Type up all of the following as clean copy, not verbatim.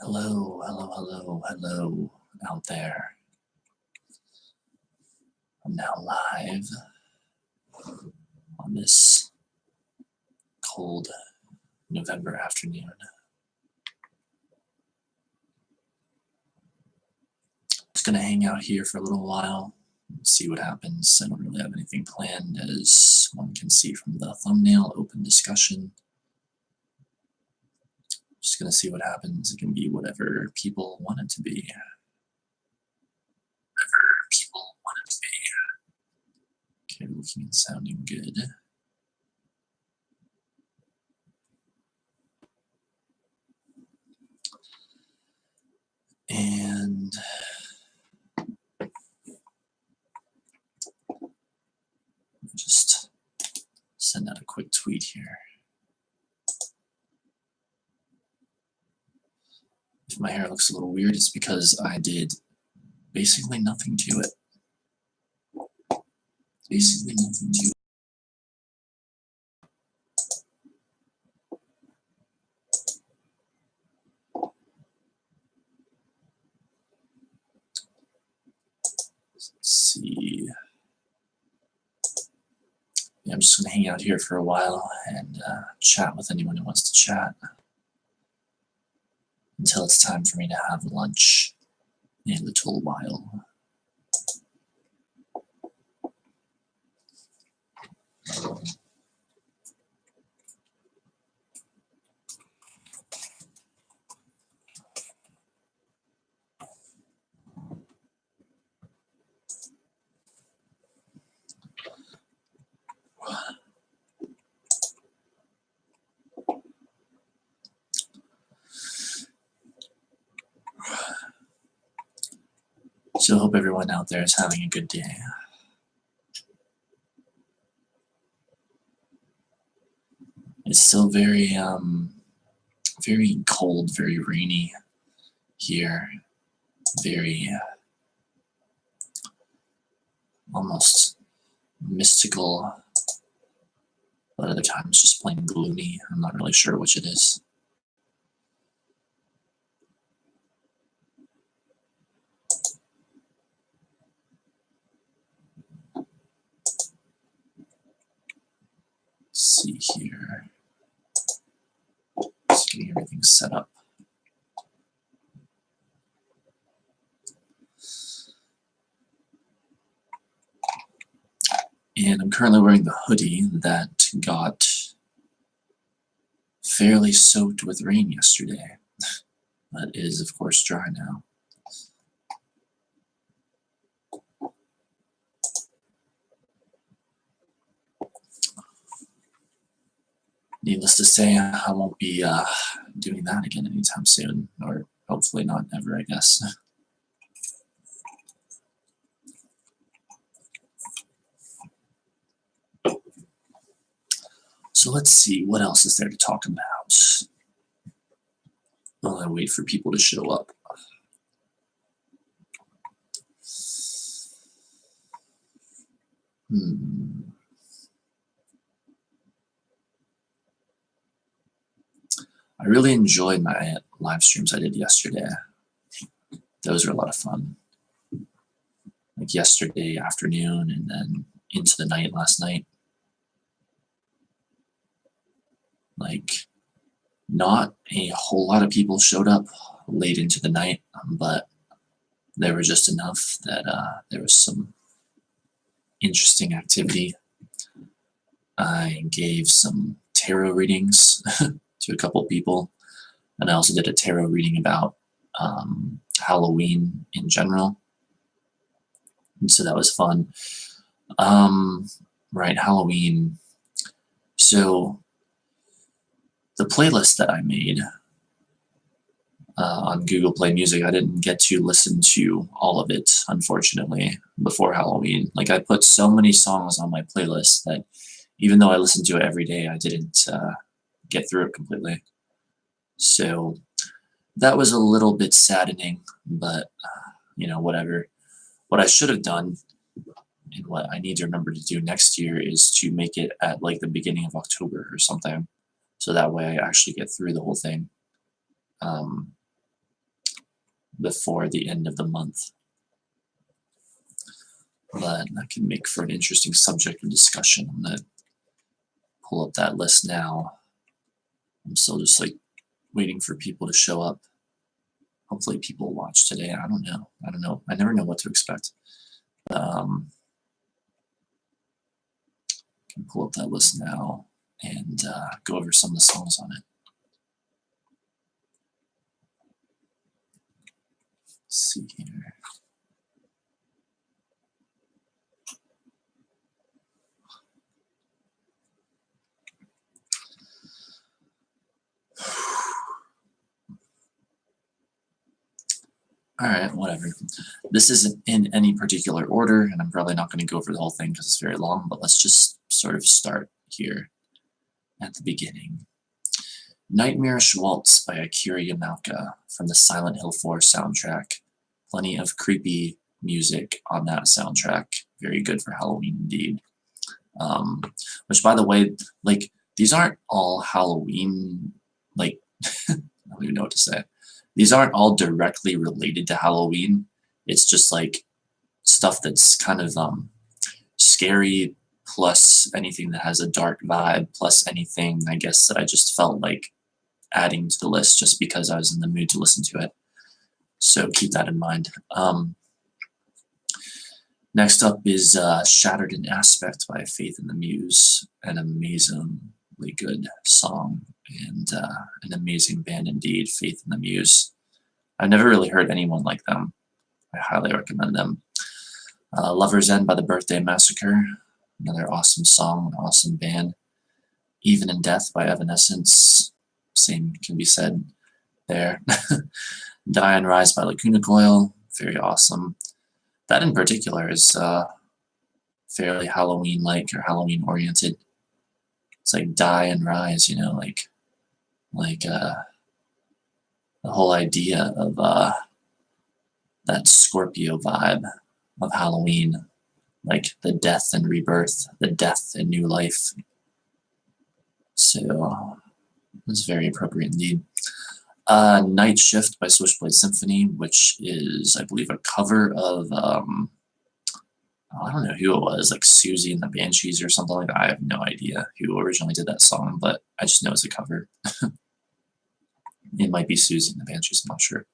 Hello, hello, hello, hello out there. I'm now live on this cold November afternoon. Just gonna hang out here for a little while and see what happens. I don't really have anything planned, as one can see from the thumbnail, open discussion. Just gonna see what happens. It can be whatever people want it to be. Okay, looking and sounding good. And just send out a quick tweet here. If my hair looks a little weird, it's because I did basically nothing to it. Basically nothing to it. Let's see. Yeah, I'm just going to hang out here for a while and chat with anyone who wants to chat until it's time for me to have lunch in a little while. So I hope everyone out there is having a good day. It's still very cold, very rainy here. Very almost mystical, but other times just plain gloomy. I'm not really sure which it is. Let's see here. Just getting everything set up. And I'm currently wearing the hoodie that got fairly soaked with rain yesterday, but is of course dry now. Needless to say, I won't be doing that again anytime soon, or hopefully not ever, I guess. So let's see, what else is there to talk about? While I wait for people to show up. I really enjoyed my live streams I did yesterday. Those were a lot of fun. Like yesterday afternoon and then into the night last night. Like, not a whole lot of people showed up late into the night, but there were just enough that there was some interesting activity. I gave some tarot readings to a couple people, and I also did a tarot reading about Halloween in general, and so that was fun. Right, Halloween. So the playlist that I made on Google Play Music, I didn't get to listen to all of it, unfortunately, before Halloween. Like, I put so many songs on my playlist that even though I listened to it every day, I didn't get through it completely. So that was a little bit saddening, but whatever. What I should have done, and what I need to remember to do next year, is to make it at like the beginning of October or something, so that way I actually get through the whole thing. before the end of the month. But that can make for an interesting subject of discussion. I'm gonna pull up that list now. I'm still just like waiting for people to show up. Hopefully people watch today. I don't know. I never know what to expect. Can pull up that list now and go over some of the songs on it. Let's see here. All right, whatever. This isn't in any particular order, and I'm probably not going to go over the whole thing because it's very long, but let's just sort of start here at the beginning. Nightmarish Waltz by Akira Yamaoka from the Silent Hill 4 soundtrack. Plenty of creepy music on that soundtrack. Very good for Halloween indeed. Which, by the way, like, these aren't all Halloween, like, I don't even know what to say. These aren't all directly related to Halloween. It's just like stuff that's kind of scary, plus anything that has a dark vibe, plus anything, I guess, that I just felt like adding to the list just because I was in the mood to listen to it. So keep that in mind. Next up is Shattered in Aspect by Faith in the Muse, an amazingly good song and an amazing band indeed, Faith in the Muse. I've never really heard anyone like them. I highly recommend them. Lover's End by the Birthday Massacre, another awesome song, awesome band. Even in Death by Evanescence, same can be said there. Die and Rise by Lacuna Coil, very awesome. That in particular is fairly Halloween-like or Halloween-oriented. It's like Die and Rise, you know, like the whole idea of that Scorpio vibe of Halloween, like the death and rebirth, the death and new life. So it's very appropriate indeed. Night Shift by Switchblade Symphony, which is, I believe, a cover of, I don't know who it was, like Susie and the Banshees or something like that. I have no idea who originally did that song, but I just know it's a cover. It might be Susie and the Banshees, I'm not sure.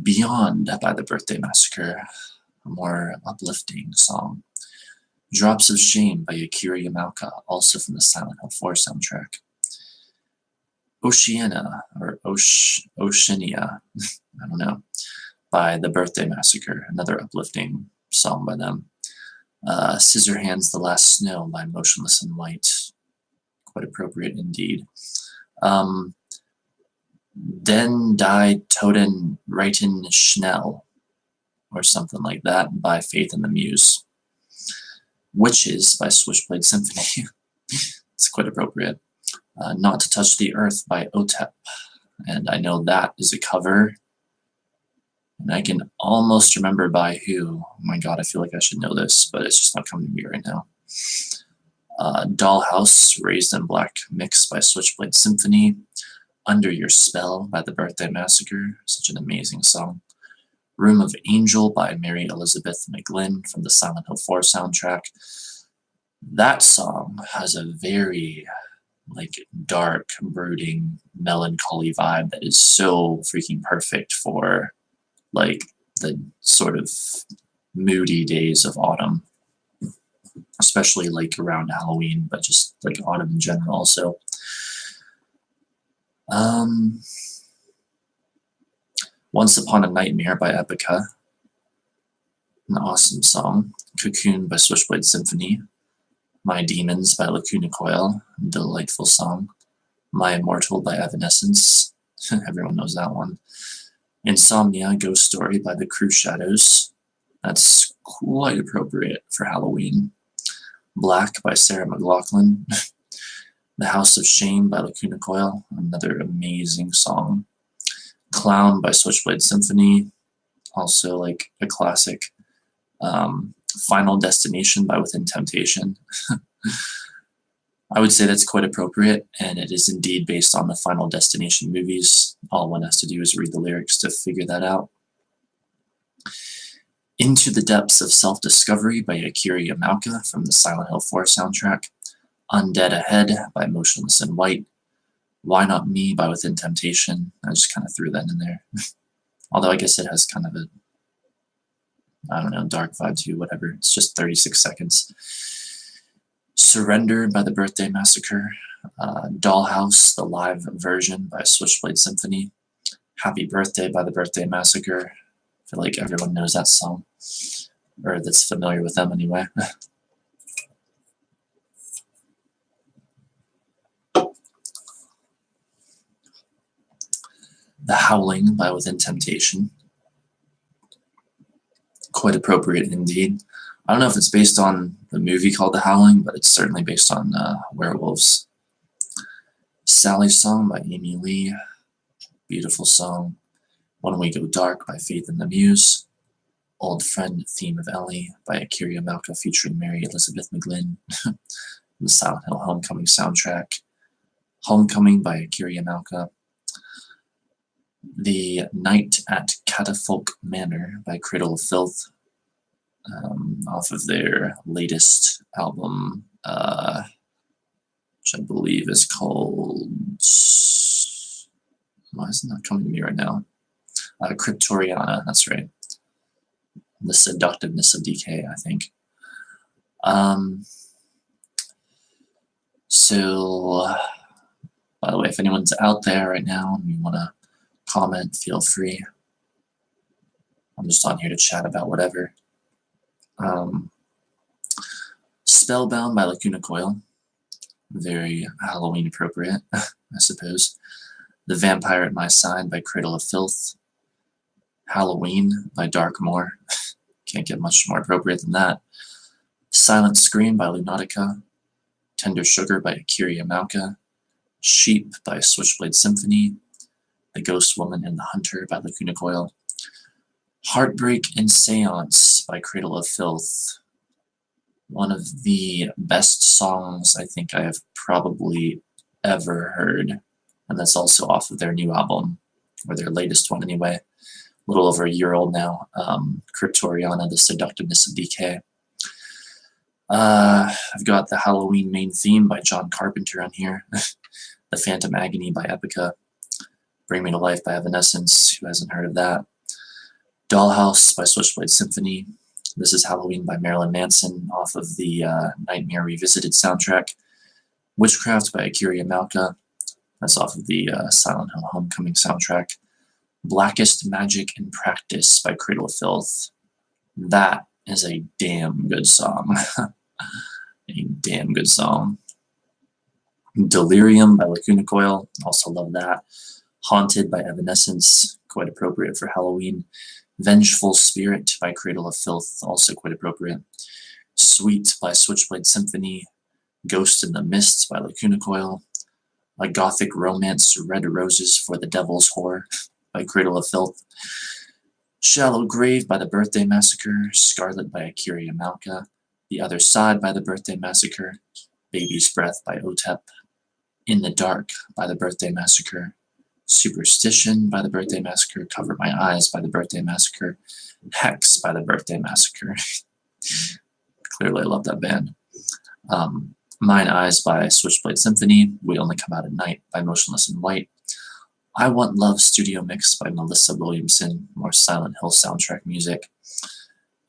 Beyond by the Birthday Massacre, a more uplifting song. Drops of Shame by Akira Yamaoka, also from the Silent Hill 4 soundtrack. Oceania, or Oceania, I don't know, by the Birthday Massacre, another uplifting song by them. Scissorhands, The Last Snow by Motionless in White, quite appropriate indeed. Den Die Toten Reiten Schnell, or something like that, by Faith in the Muse. Witches by Switchblade Symphony. It's quite appropriate. Not to Touch the Earth by OTEP, and I know that is a cover, and I can almost remember by who. Oh my god, I feel like I should know this, but it's just not coming to me right now. Dollhouse, Raised in Black Mix by Switchblade Symphony. Under Your Spell by the Birthday Massacre, such an amazing song. Room of Angel by Mary Elizabeth McGlynn from the Silent Hill 4 soundtrack. That song has a very like dark, brooding, melancholy vibe that is so freaking perfect for like the sort of moody days of autumn, especially like around Halloween, but just like autumn in general. So Once Upon a Nightmare by Epica, an awesome song. Cocoon by Switchblade Symphony. My Demons by Lacuna Coil, a delightful song. My Immortal by Evanescence, everyone knows that one. Insomnia, Ghost Story by the Cruise Shadows, that's quite appropriate for Halloween. Black by Sarah McLachlan. The House of Shame by Lacuna Coil, another amazing song. Clown by Switchblade Symphony, also like a classic. Final Destination by Within Temptation. I would say that's quite appropriate, and it is indeed based on the Final Destination movies. All one has to do is read the lyrics to figure that out. Into the Depths of Self-Discovery by Akira Yamaoka from the Silent Hill 4 soundtrack. Undead Ahead by Motionless in White. Why Not Me by Within Temptation. I just kind of threw that in there. Although I guess it has kind of a, I don't know, dark vibe too, whatever. It's just 36 seconds. Surrender by the Birthday Massacre. Dollhouse, the live version by Switchblade Symphony. Happy Birthday by the Birthday Massacre. I feel like everyone knows that song, or that's familiar with them anyway. The Howling by Within Temptation. Quite appropriate indeed. I don't know if it's based on the movie called The Howling, but it's certainly based on werewolves. Sally's Song by Amy Lee. Beautiful song. When We Go Dark by Faith and the Muse. Old Friend Theme of Ellie by Akira Yamaoka featuring Mary Elizabeth McGlynn. The Silent Hill Homecoming soundtrack. Homecoming by Akira Yamaoka. The Night at Catafalque Manor by Cradle of Filth, off of their latest album, which I believe is called, why is it not coming to me right now? Cryptoriana, that's right. The Seductiveness of Decay, I think. So, by the way, if anyone's out there right now and you want to comment, feel free. I'm just on here to chat about whatever. Spellbound by Lacuna Coil. Very Halloween appropriate, I suppose. The Vampire at My Side by Cradle of Filth. Halloween by Darkmoor. Can't get much more appropriate than that. Silent Scream by Lunatica. Tender Sugar by Akira Yamaoka. Sheep by Switchblade Symphony. The Ghost Woman and the Hunter by Lacuna Coil. Heartbreak and Seance by Cradle of Filth. One of the best songs I think I have probably ever heard. And that's also off of their new album, or their latest one anyway. A little over a year old now. Cryptoriana, The Seductiveness of Decay. I've got the Halloween main theme by John Carpenter on here. The Phantom Agony by Epica. Bring Me to Life by Evanescence, who hasn't heard of that. Dollhouse by Switchblade Symphony. This is Halloween by Marilyn Manson, off of the Nightmare Revisited soundtrack. Witchcraft by Akira Yamaoka. That's off of the Silent Hill Homecoming soundtrack. Blackest Magic in Practice by Cradle of Filth. That is a damn good song. A damn good song. Delirium by Lacuna Coil. Also love that. Haunted by Evanescence. Quite appropriate for Halloween. Vengeful Spirit by Cradle of Filth. Also quite appropriate. Sweet by Switchblade Symphony. Ghost in the Mist by Lacuna Coil. A Gothic Romance, Red Roses for the Devil's Whore by Cradle of Filth. Shallow Grave by the Birthday Massacre. Scarlet by Akira Yamaoka. The Other Side by the Birthday Massacre. Baby's Breath by Otep. In the Dark by the Birthday Massacre. Superstition by the Birthday Massacre. Cover My Eyes by the Birthday Massacre. Hex by the Birthday Massacre. Clearly I love that band. Mine Eyes by Switchblade Symphony. We Only Come Out at Night by Motionless in White. I Want Love Studio Mix by Melissa Williamson. More Silent Hill soundtrack music.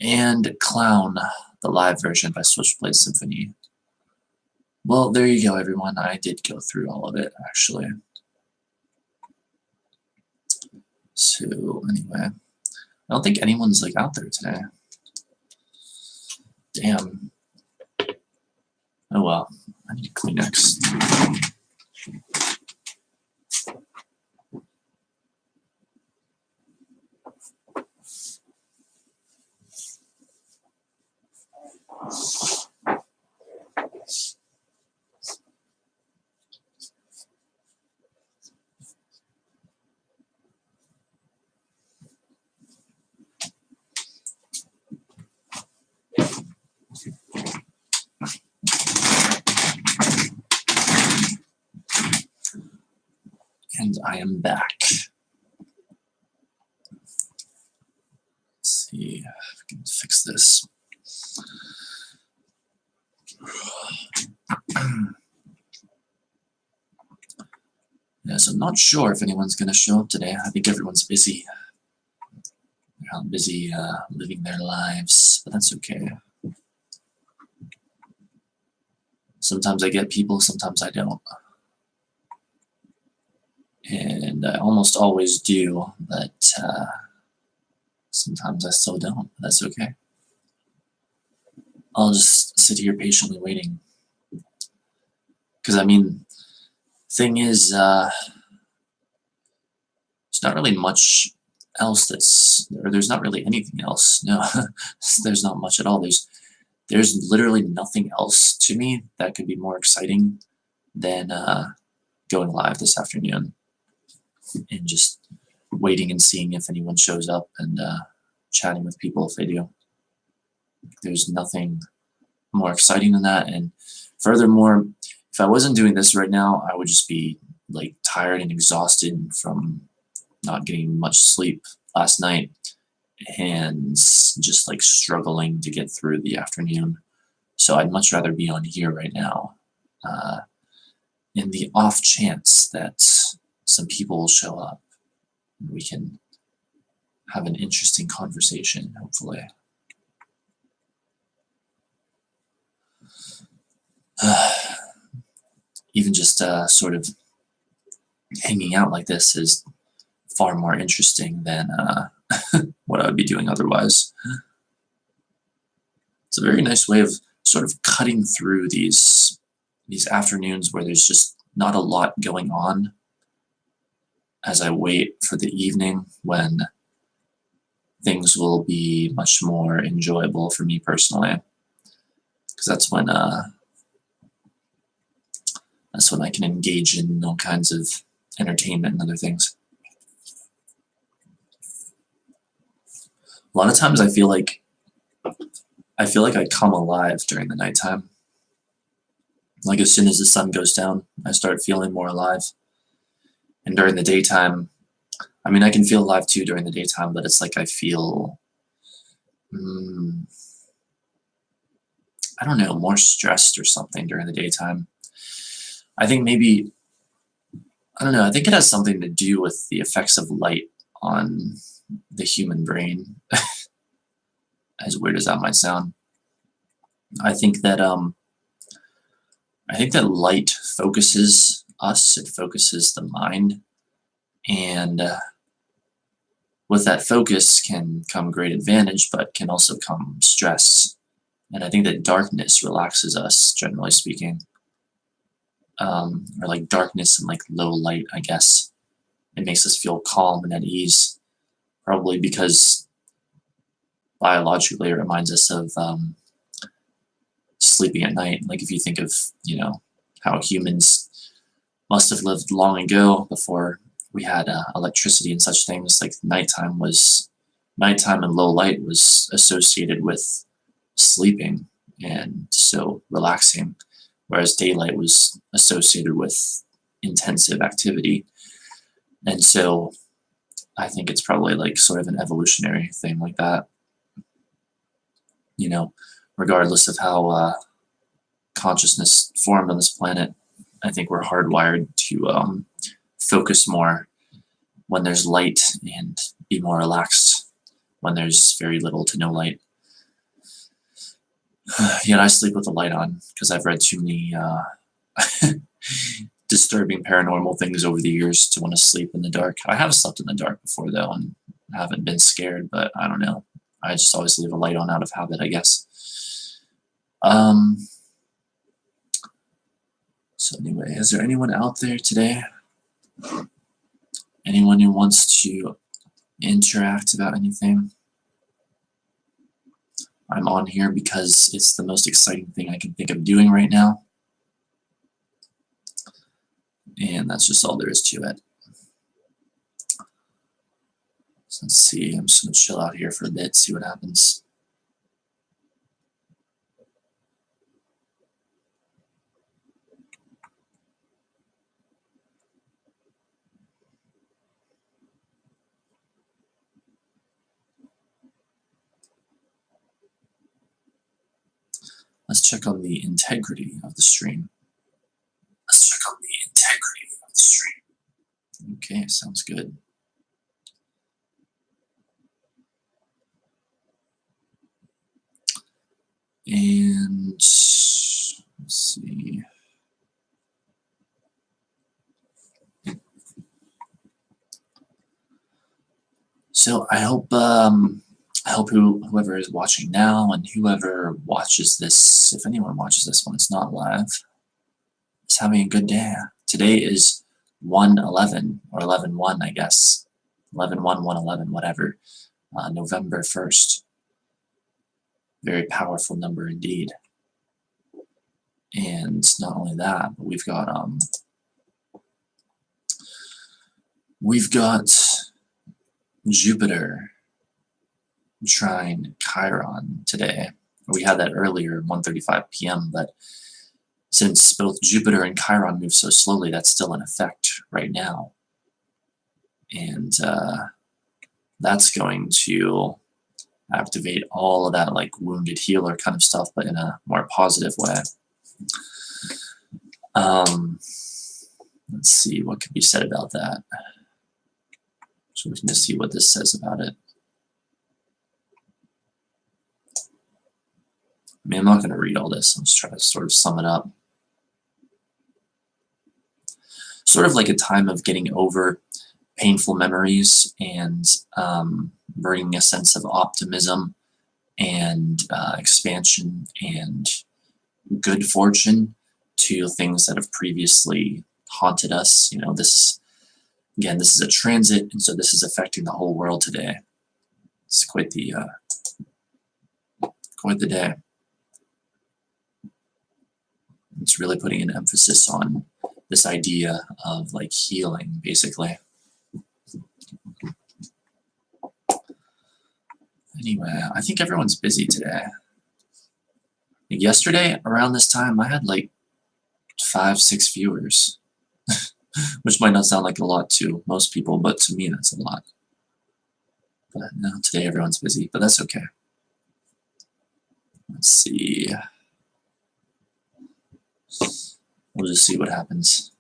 And Clown, the live version by Switchblade Symphony. Well, there you go, everyone. I did go through all of it, actually. So, anyway. I don't think anyone's, like, out there today. Damn. Oh, well. I need Kleenex. And I am back. Fix this. Yeah, so I'm not sure if anyone's going to show up today. I think everyone's busy. They're all busy living their lives, but that's okay. Sometimes I get people, sometimes I don't. And I almost always do, but sometimes I still don't. That's okay. I'll just sit here patiently waiting. Because, I mean, thing is, there's not really much else there's not really anything else. No, there's not much at all. There's literally nothing else to me that could be more exciting than going live this afternoon and just waiting and seeing if anyone shows up and chatting with people if they do. There's nothing more exciting than that. And furthermore, if I wasn't doing this right now, I would just be like tired and exhausted from not getting much sleep last night and just like struggling to get through the afternoon. So I'd much rather be on here right now in the off chance that some people will show up and we can have an interesting conversation, hopefully. Even just sort of hanging out like this is far more interesting than what I would be doing otherwise. It's a very nice way of sort of cutting through these afternoons where there's just not a lot going on as I wait for the evening when things will be much more enjoyable for me personally. Because that's when I can engage in all kinds of entertainment and other things. A lot of times I feel like I come alive during the nighttime. Like as soon as the sun goes down, I start feeling more alive. And during the daytime, I mean, I can feel alive too during the daytime, but it's like I feel, I don't know, more stressed or something during the daytime. I think maybe, I don't know, I think it has something to do with the effects of light on the human brain. As weird as that might sound. I think that light focuses us, it focuses the mind, and with that focus can come great advantage, but can also come stress. And I think that darkness relaxes us, generally speaking. Or like darkness and like low light, I guess. It makes us feel calm and at ease, probably because biologically it reminds us of sleeping at night. Like if you think of, how humans must have lived long ago before we had electricity and such things, like nighttime and low light was associated with sleeping and so relaxing, whereas daylight was associated with intensive activity. And so I think it's probably like sort of an evolutionary thing like that. Regardless of how consciousness formed on this planet, I think we're hardwired to focus more when there's light and be more relaxed when there's very little to no light. Yet I sleep with the light on because I've read too many disturbing paranormal things over the years to want to sleep in the dark. I have slept in the dark before though and haven't been scared, but I don't know. I just always leave a light on out of habit, I guess. So anyway, is there anyone out there today? Anyone who wants to interact about anything? I'm on here because it's the most exciting thing I can think of doing right now. And that's just all there is to it. So let's see, I'm just going to chill out here for a bit, see what happens. Let's check on the integrity of the stream. Let's check on the integrity of the stream. Okay, sounds good. And let's see. So I hope whoever is watching now and whoever watches this, if anyone watches this when it's not live, is having a good day. Today is 1/11 or 11/1, I guess. 11/1, 1/11, whatever. November 1st. Very powerful number indeed. And not only that, but we've got Jupiter trine Chiron today. We had that earlier, 1:35 p.m., but since both Jupiter and Chiron move so slowly, that's still in effect right now. And that's going to activate all of that like wounded healer kind of stuff, but in a more positive way. Let's see what could be said about that. So we can just see what this says about it. I mean, I'm not going to read all this. I'm just trying to sort of sum it up. Sort of like a time of getting over painful memories and bringing a sense of optimism and expansion and good fortune to things that have previously haunted us. You know, this is a transit, and so this is affecting the whole world today. It's quite the day. It's really putting an emphasis on this idea of like healing, basically. Anyway, I think everyone's busy today. Like yesterday, around this time, I had like 5-6 viewers, which might not sound like a lot to most people, but to me, that's a lot. But no, today everyone's busy, but that's okay. Let's see. We'll just see what happens.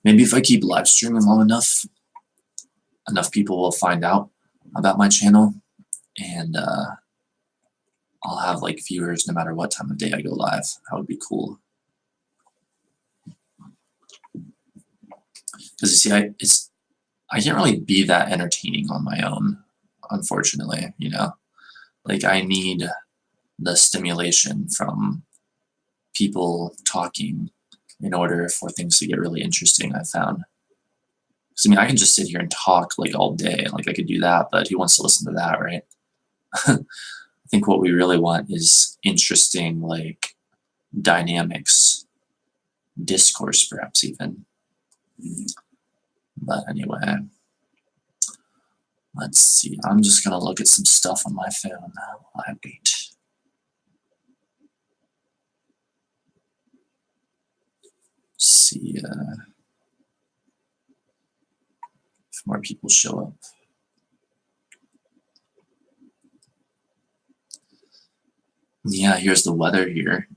Maybe if I keep live streaming long enough people will find out about my channel, and I'll have like viewers no matter what time of day I go live. That would be cool. Because you see, I can't really be that entertaining on my own, unfortunately. You know, like I need the stimulation from people talking in order for things to get really interesting, I found. Because I mean, I can just sit here and talk like all day, like I could do that, but who wants to listen to that, right? I think what we really want is interesting, like dynamics, discourse, perhaps even. But anyway, let's see. I'm just gonna look at some stuff on my phone while I wait. See if more people show up. Yeah, here's the weather here.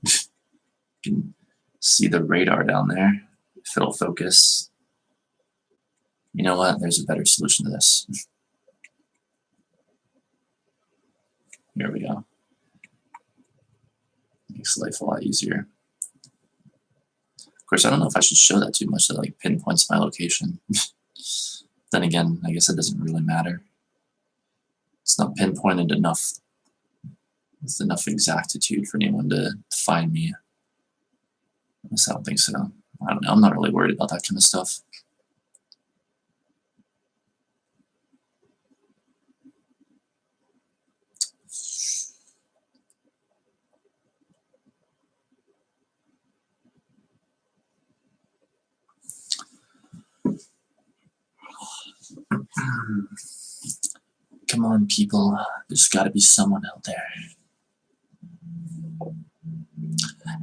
You can see the radar down there, if it'll focus. You know what? There's a better solution to this. Here we go. Makes life a lot easier. Of course, I don't know if I should show that too much. That like pinpoints my location. Then again, I guess it doesn't really matter. It's not pinpointed enough. It's enough exactitude for anyone to find me. I don't think so. I don't know. I'm not really worried about that kind of stuff. Come on, people. There's got to be someone out there.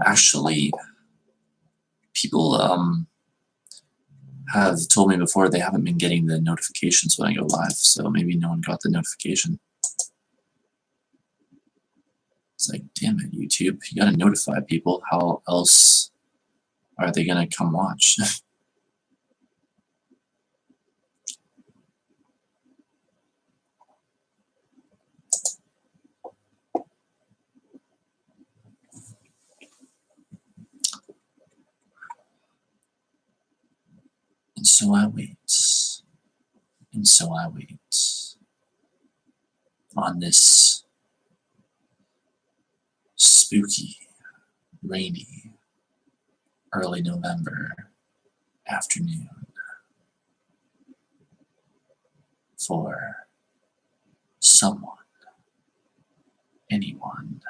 Actually, people have told me before they haven't been getting the notifications when I go live, so maybe no one got the notification. It's like, damn it, YouTube, you gotta notify people. How else are they gonna come watch? And so I wait. And so I wait. On this spooky, rainy, early November afternoon for someone, anyone,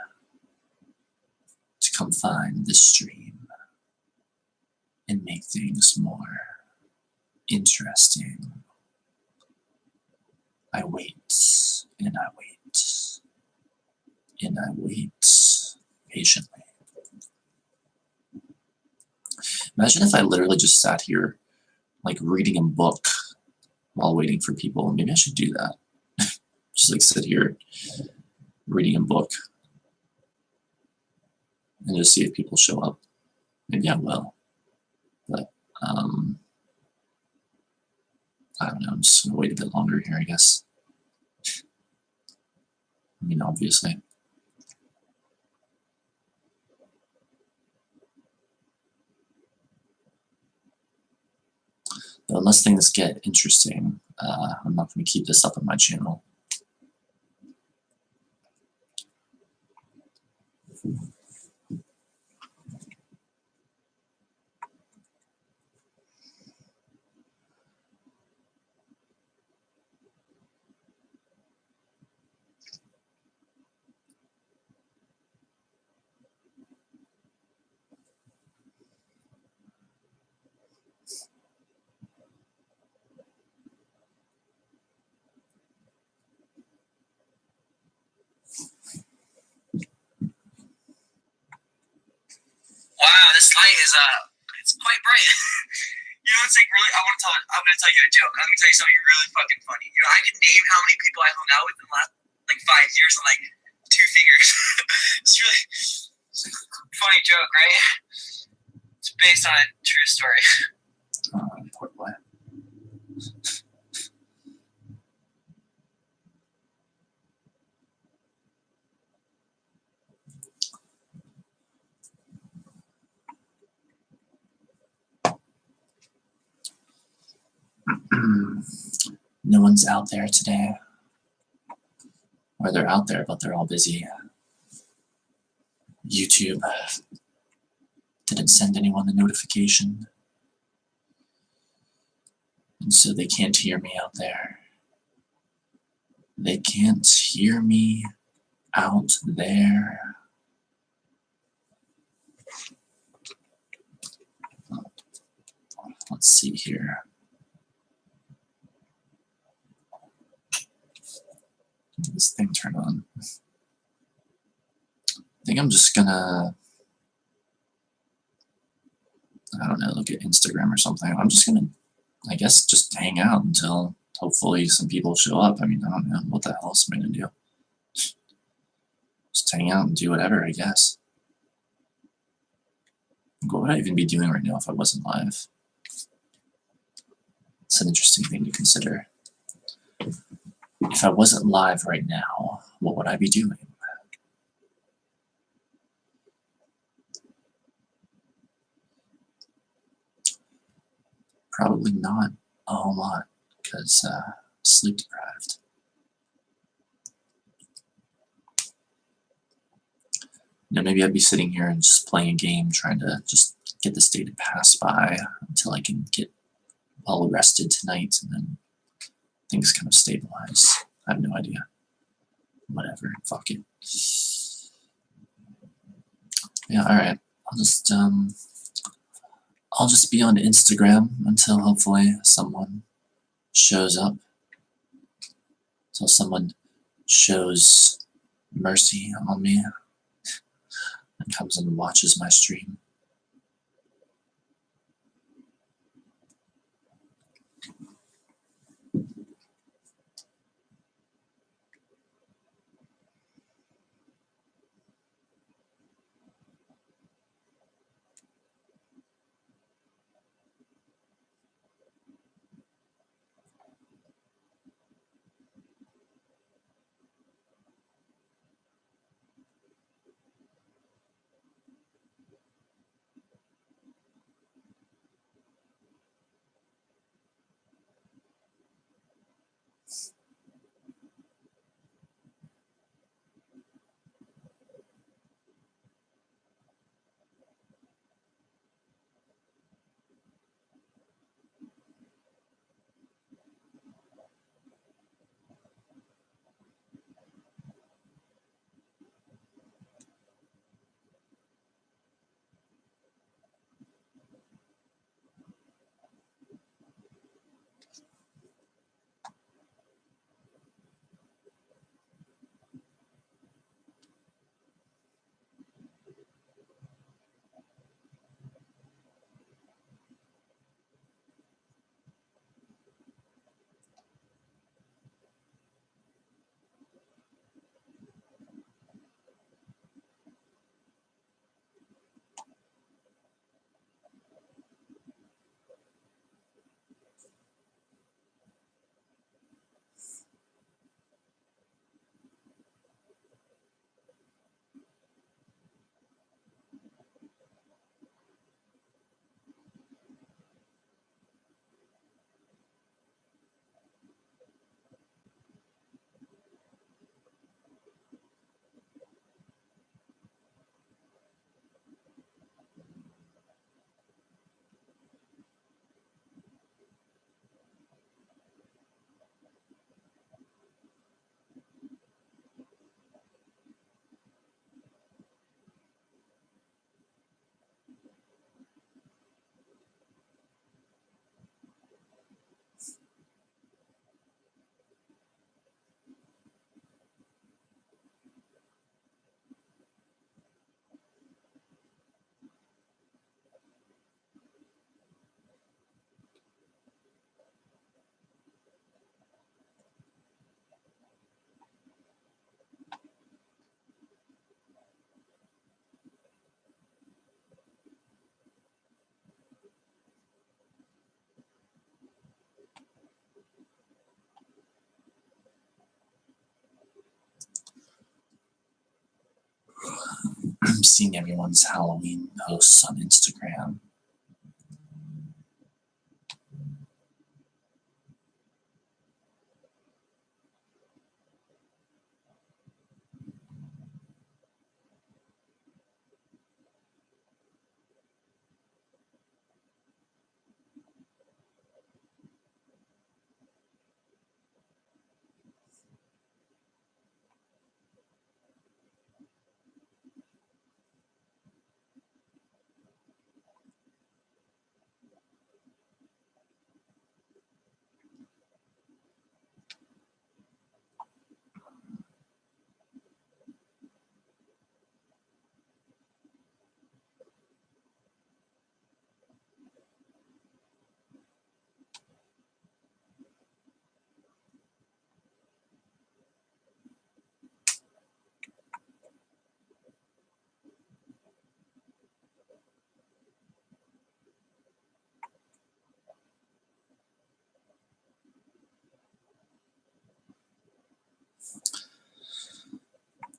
to come find the stream and make things more interesting. I wait, and I wait, and I wait patiently. Imagine if I literally just sat here, like reading a book while waiting for people. Maybe I should do that. Just like sit here reading a book and just see if people show up. Maybe I will. But I don't know. I'm just gonna wait a bit longer here, I guess. I mean, obviously. But unless things get interesting, I'm not going to keep this up on my channel. Wow, this light is it's quite bright. You know, it's like really. I'm gonna tell you a joke. I'm gonna tell you something really fucking funny. You know, I can name how many people I hung out with in the last like 5 years on like 2 fingers. It's really funny joke, right? It's based on a true story. Poor boy. No one's out there today. Or they're out there, but they're all busy. YouTube didn't send anyone the notification. And so they can't hear me out there. They can't hear me out there. Let's see here. This thing turn on. I think I'm just gonna, I don't know, look at Instagram or something. I'm just gonna, I guess, just hang out until hopefully some people show up. I mean, I don't know what the hell else am I gonna do. Just hang out and do whatever, I guess. What would I even be doing right now if I wasn't live? It's an interesting thing to consider. If I wasn't live right now, what would I be doing? Probably not a whole lot, because sleep deprived. You know, maybe I'd be sitting here and just playing a game, trying to just get this day to pass by until I can get well rested tonight, and then things kind of stabilize. I have no idea. Whatever, fuck it. Yeah, all right. I'll just be on Instagram until hopefully someone shows up. Until someone shows mercy on me and comes and watches my stream. seeing everyone's Halloween posts on Instagram.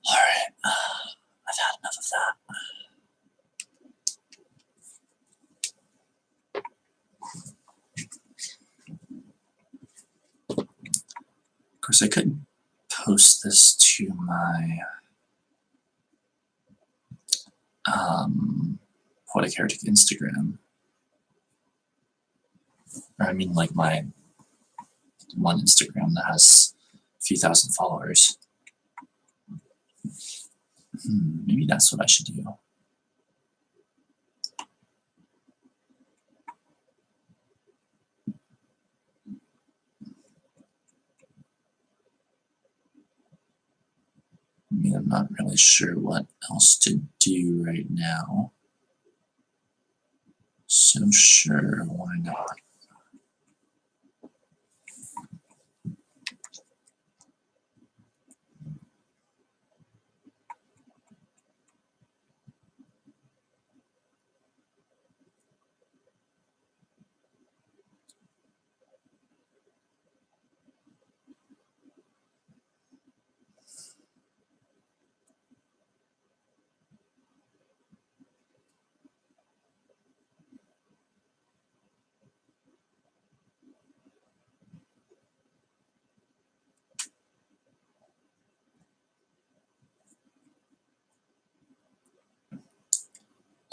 All right, I've had enough of that. Of course, I could post this to my Poetic Heretic Instagram. Or I mean, like my one Instagram that has a few thousand followers. Maybe that's what I should do. I mean, I'm not really sure what else to do right now. So sure, why not?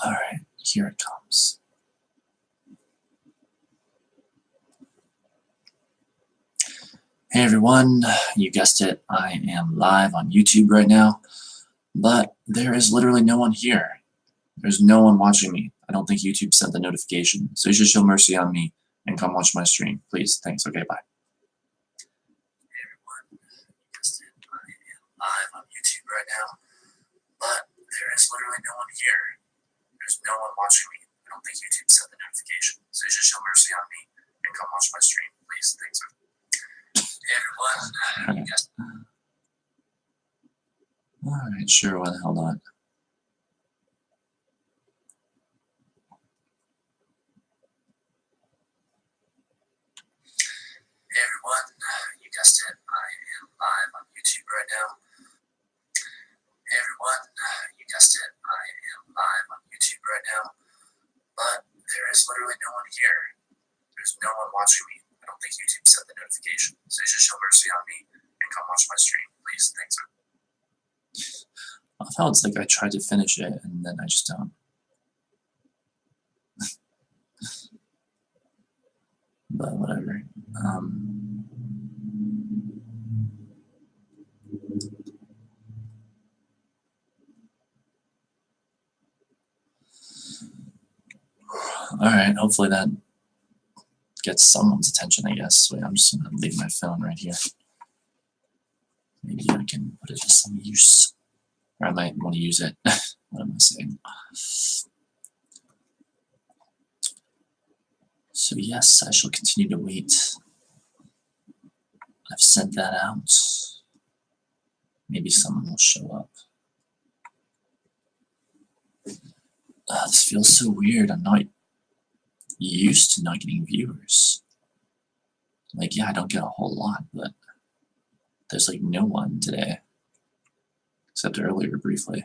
All right, here it comes. Hey everyone, you guessed it, I am live on YouTube right now, but there is literally no one here. There's no one watching me. I don't think YouTube sent the notification, so you should show mercy on me and come watch my stream, please. Thanks. Okay, bye. Hey everyone, you guessed it, I am live on YouTube right now, but there is literally no one here. There's no one watching me. I don't think YouTube sent the notification, so you should show mercy on me and come watch my stream, please. Thanks. Hey everyone, you guessed it. Alright, sure, why the hell not? Hey everyone, you guessed it, I am live on YouTube right now. Hey everyone, you guessed it, I am live on YouTube right now, but there is literally no one here. There's no one watching me. I don't think YouTube sent the notification, so you should show mercy on me and come watch my stream, please. Thanks. I felt it's like I tried to finish it and then I just don't. But whatever. Alright, hopefully that gets someone's attention, I guess. Wait, I'm just gonna leave my phone right here. Maybe I can put it to some use. Or I might want to use it. What am I saying? So yes, I shall continue to wait. I've sent that out. Maybe someone will show up. This feels so weird. I'm not used to not getting viewers. Like, yeah, I don't get a whole lot, but there's like no one today. Except earlier, briefly.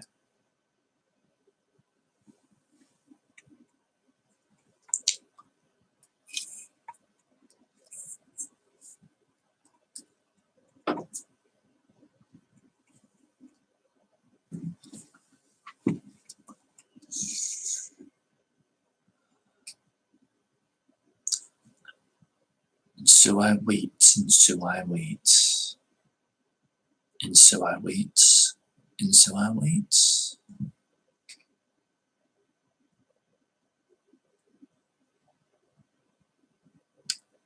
so I wait, and so I wait, and so I wait, and so I wait.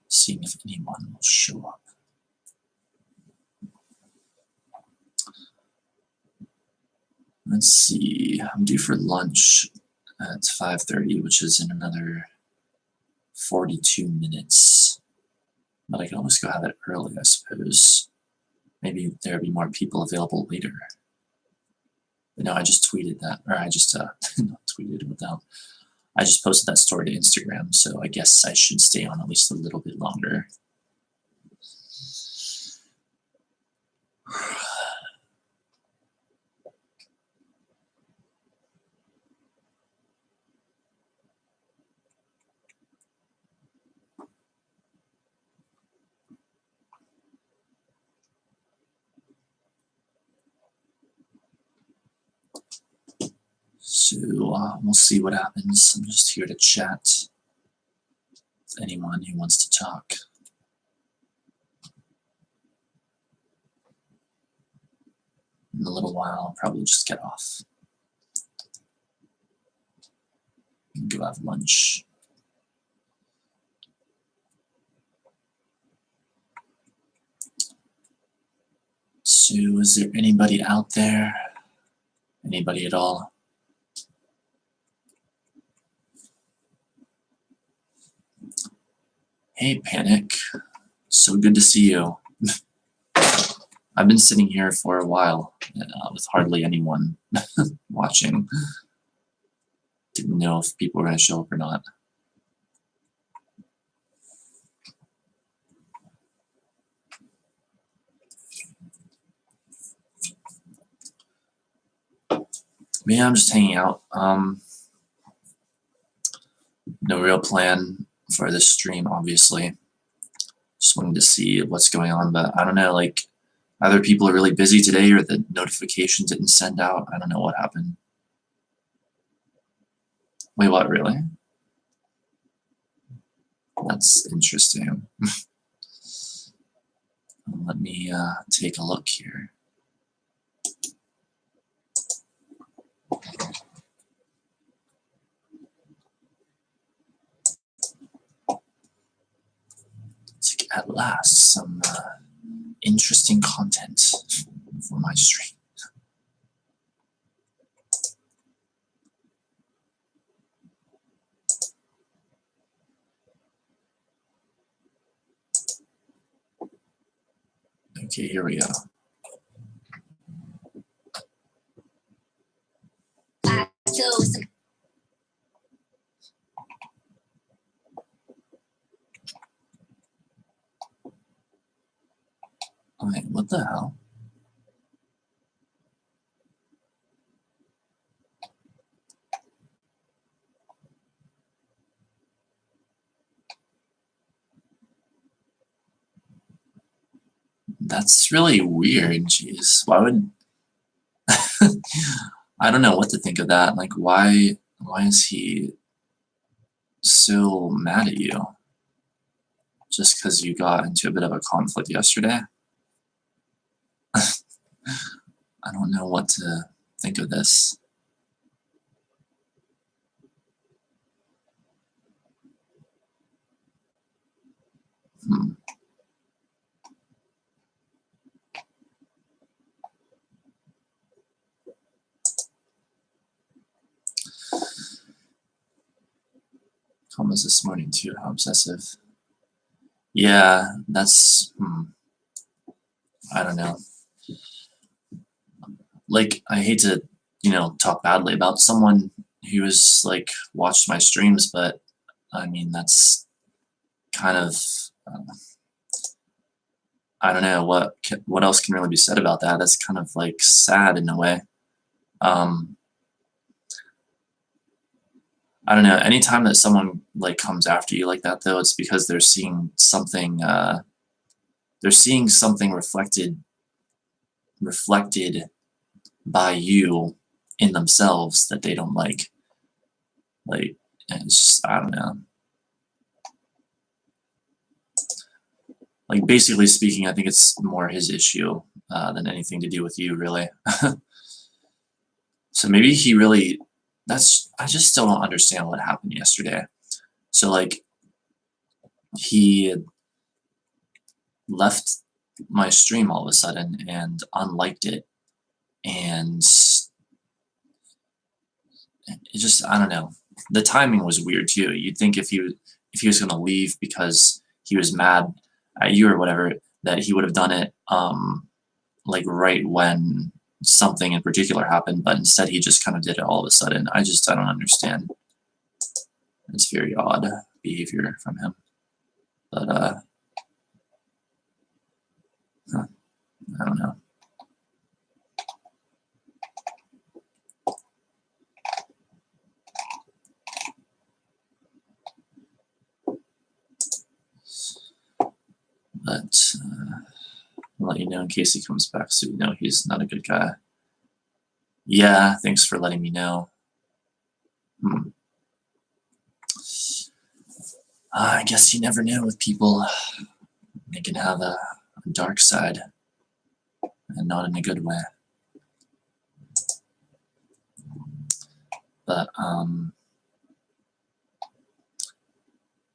Seeing if anyone will show up. Let's see, I'm due for lunch at 5:30, which is in another 42 minutes. But I can always go have it early, I suppose. Maybe there'll be more people available later. But no, I just tweeted that, or I just, not tweeted it without. I just posted that story to Instagram, so I guess I should stay on at least a little bit longer. So we'll see what happens. I'm just here to chat with anyone who wants to talk. In a little while, I'll probably just get off and go have lunch. So is there anybody out there? Anybody at all? Hey, Panic. So good to see you. I've been sitting here for a while with hardly anyone watching. Didn't know if people were going to show up or not. Yeah, I'm just hanging out. No real plan for this stream, obviously. Just wanted to see what's going on, but I don't know, like, either people are really busy today or the notification didn't send out. I don't know what happened. Wait, what, really? That's interesting. Let me take a look here. At last, some interesting content for my stream. Okay, here we go. Wait, what the hell? That's really weird, jeez. Why would... I don't know what to think of that. Like, why is he so mad at you? Just because you got into a bit of a conflict yesterday? I don't know what to think of this. Comments this morning too, how obsessive. Yeah, that's, I don't know. Like, I hate to, talk badly about someone who has, like, watched my streams, but, I mean, that's kind of, I don't know, what else can really be said about that? That's kind of, like, sad in a way. I don't know, anytime that someone, like, comes after you like that, though, it's because they're seeing something, reflected by you in themselves that they don't like. Like, it's just, I don't know. like basically speaking, I think it's more his issue than anything to do with you, really. So maybe he really. I just still don't understand what happened yesterday. So like he left my stream all of a sudden and unliked it, and it just, I don't know. The timing was weird too. You'd think if he was gonna leave because he was mad at you or whatever, that he would have done it like right when something in particular happened, but instead he just kind of did it all of a sudden. I don't understand. It's very odd behavior from him. But I don't know. But I'll let you know in case he comes back so you know he's not a good guy. Yeah, thanks for letting me know. I guess you never know with people. They can have a dark side, and not in a good way. But I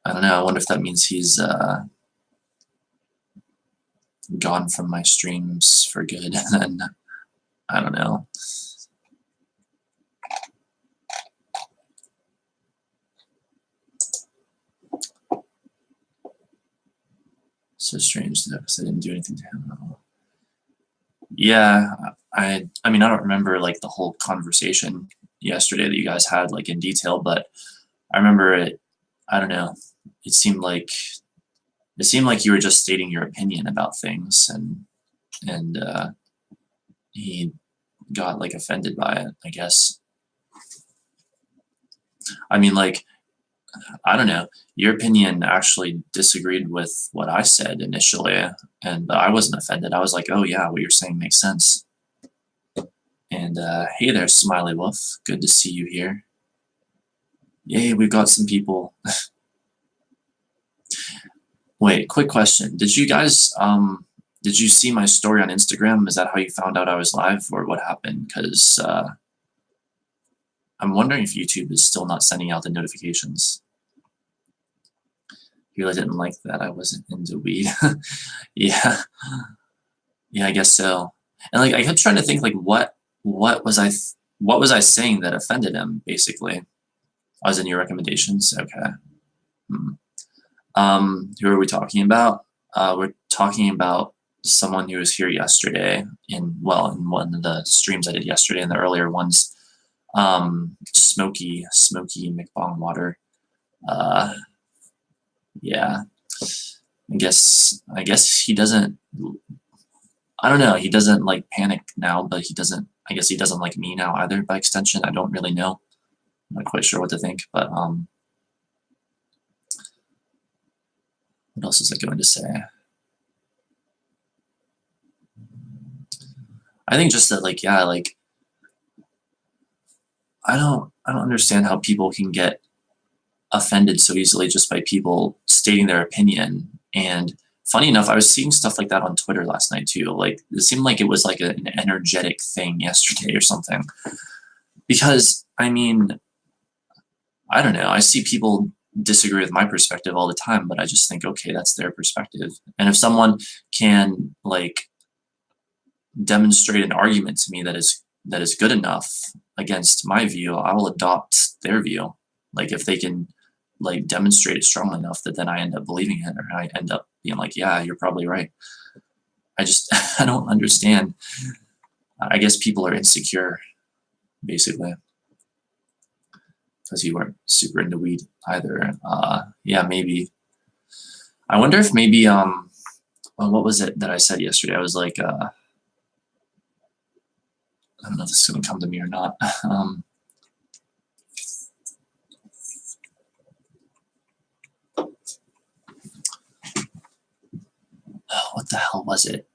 don't know. I wonder if that means he's gone from my streams for good. And I don't know. So strange though, because I didn't do anything to him at all. Yeah, I mean, I don't remember like the whole conversation yesterday that you guys had like in detail, but I remember it. I don't know. It seemed like you were just stating your opinion about things, and he got like offended by it, I guess. I mean, like, I don't know. Your opinion actually disagreed with what I said initially, and I wasn't offended. I was like, oh yeah, what you're saying makes sense. And hey there, Smiley Wolf. Good to see you here. Yay, we've got some people. Wait, quick question. Did you guys did you see my story on Instagram? Is that how you found out I was live, or what happened? Because I'm wondering if YouTube is still not sending out the notifications. You really didn't like that I wasn't into weed. Yeah. Yeah, I guess so. And like I kept trying to think like what was I saying that offended him, basically? I was in your recommendations. Okay. Who are we talking about? We're talking about someone who was here yesterday in one of the streams I did yesterday and the earlier ones. Smoky McBong Water. Yeah. I guess he doesn't. I don't know. He doesn't like panic now, but I guess he doesn't like me now either. By extension, I don't really know. I'm not quite sure what to think, but what else is I going to say? I think just that, like, yeah, like, I don't understand how people can get offended so easily just by people stating their opinion. And funny enough, I was seeing stuff like that on Twitter last night too. Like, it seemed like it was like an energetic thing yesterday or something. Because, I mean, I don't know. I see people disagree with my perspective all the time, but I just think, okay, that's their perspective. And if someone can like demonstrate an argument to me that is good enough against my view, I will adopt their view. Like if they can like demonstrate it strongly enough that then I end up believing it, or I end up being like, yeah, you're probably right. I just I don't understand. I guess people are insecure, basically, because you weren't super into weed either. Yeah, maybe. I wonder if maybe well, what was it that I said yesterday? I was like, I don't know if this is gonna come to me or not. What the hell was it?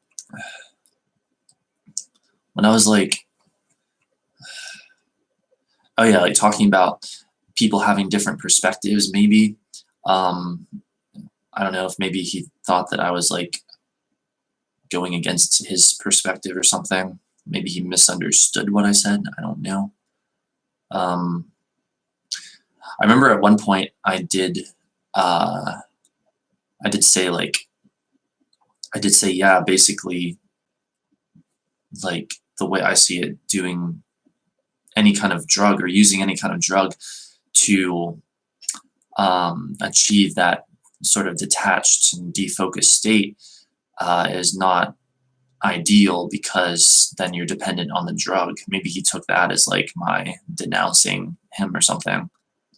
When I was like, oh yeah, like talking about people having different perspectives, maybe. I don't know if maybe he thought that I was like going against his perspective or something. Maybe he misunderstood what I said. I don't know. Um, I remember at one point uh, I did say like, yeah, basically, like the way I see it, doing any kind of drug or using any kind of drug to achieve that sort of detached and defocused state is not ideal, because then you're dependent on the drug. Maybe he took that as like my denouncing him or something.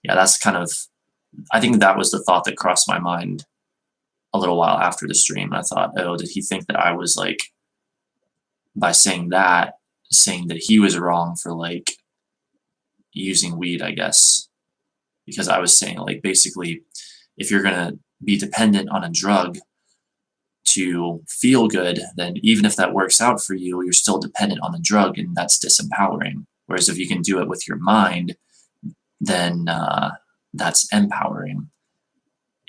Yeah, that's kind of, I think that was the thought that crossed my mind a little while after the stream. I thought, oh, did he think that I was like, by saying that, saying that he was wrong for like using weed, I guess, because I was saying like, basically, if you're gonna be dependent on a drug to feel good, then even if that works out for you, you're still dependent on the drug, and that's disempowering. Whereas if you can do it with your mind, then that's empowering.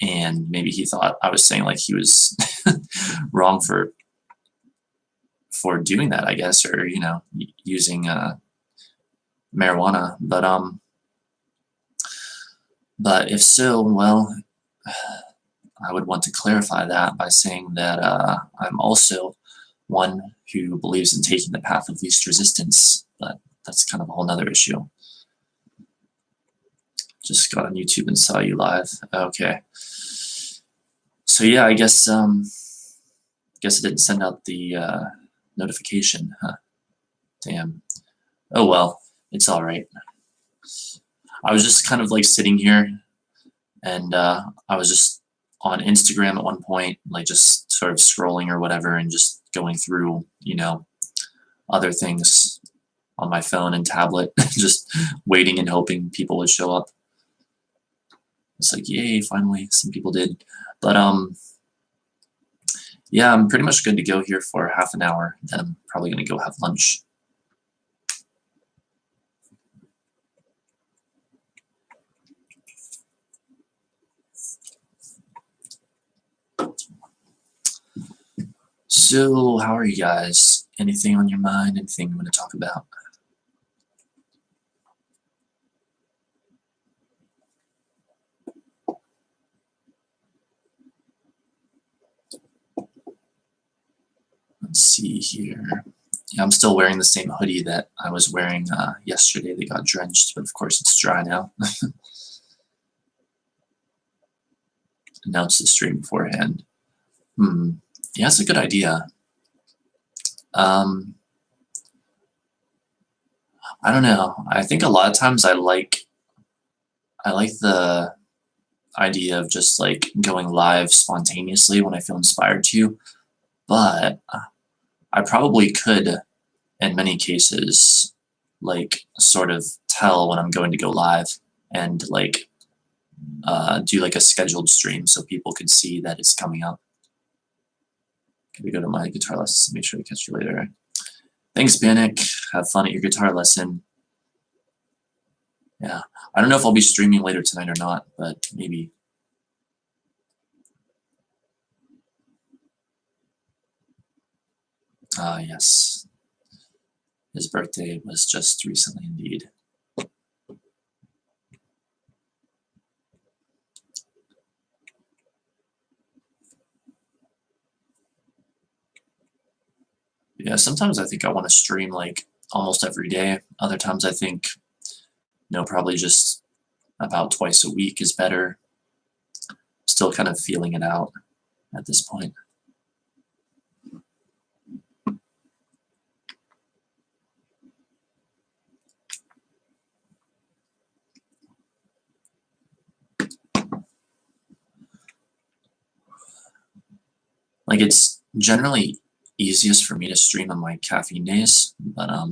And maybe he thought I was saying like he was wrong for doing that, I guess, or using marijuana. But if so, well, I would want to clarify that by saying that I'm also one who believes in taking the path of least resistance, but that's kind of a whole nother issue. Just got on YouTube and saw you live. Okay. So yeah, I guess I didn't send out the notification, huh? Damn. Oh well, it's all right. I was just kind of like sitting here, and I was just on Instagram at one point, like just sort of scrolling or whatever, and just going through, other things on my phone and tablet, just waiting and hoping people would show up. It's like, yay, finally, some people did. But yeah, I'm pretty much good to go here for half an hour. Then I'm probably gonna go have lunch. So, how are you guys? Anything on your mind? Anything you want to talk about? Let's see here. Yeah, I'm still wearing the same hoodie that I was wearing yesterday. They got drenched, but of course it's dry now. Announce the stream beforehand. Yeah, that's a good idea. I don't know. I think a lot of times I like the idea of just like going live spontaneously when I feel inspired to, but I probably could, in many cases, like sort of tell when I'm going to go live and like do like a scheduled stream so people could see that it's coming up. Can we go to my guitar lessons? Make sure to catch you later. Thanks, Panic. Have fun at your guitar lesson. Yeah, I don't know if I'll be streaming later tonight or not, but maybe. Yes. His birthday was just recently indeed. Yeah, sometimes I think I want to stream like almost every day. Other times I think, probably just about twice a week is better. Still kind of feeling it out at this point. Like it's generally easiest for me to stream on my caffeine days, but I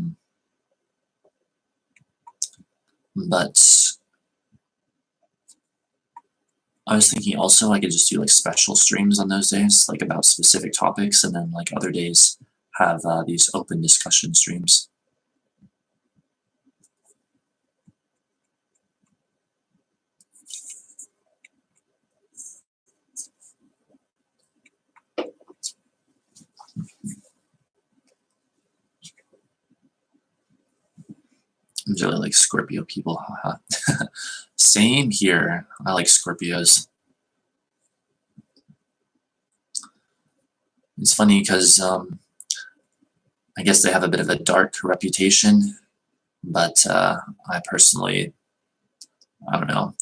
was thinking also I could just do like special streams on those days, like about specific topics, and then like other days have these open discussion streams. I really like Scorpio people. Haha. Same here. I like Scorpios. It's funny because I guess they have a bit of a dark reputation, but I personally, I don't know.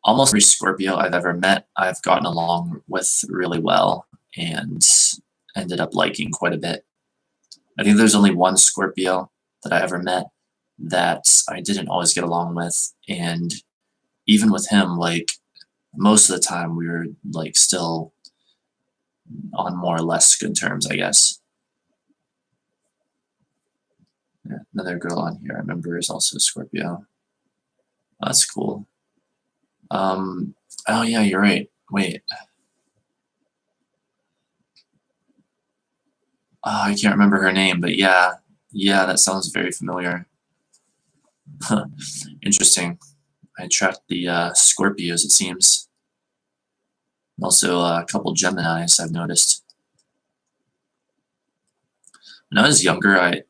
Almost every Scorpio I've ever met, I've gotten along with really well and ended up liking quite a bit. I think there's only one Scorpio that I ever met that I didn't always get along with, and even with him, like most of the time, we were like still on more or less good terms, I guess. Yeah, another girl on here I remember is also a Scorpio. Oh, that's cool. Oh yeah, you're right. Wait. Oh, I can't remember her name, but yeah, that sounds very familiar. Interesting. I attract the Scorpios, it seems. Also, a couple Geminis I've noticed. When I was younger, I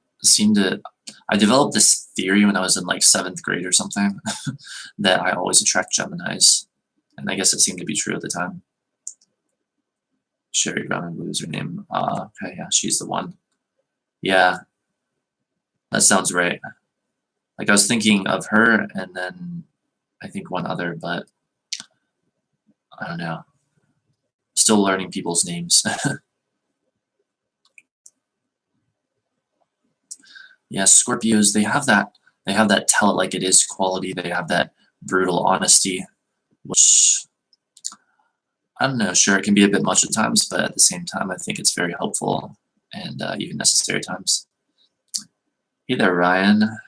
developed this theory when I was in like 7th grade or something that I always attract Geminis, and I guess it seemed to be true at the time. Sherry Brown and Blue is her name. Okay, yeah, she's the one. Yeah, that sounds right. Like I was thinking of her, and then I think one other, but I don't know. Still learning people's names. Yeah, Scorpios, they have that tell it like it is quality. They have that brutal honesty, which I don't know, sure it can be a bit much at times, but at the same time I think it's very helpful and even necessary times. Hey there, Ryan.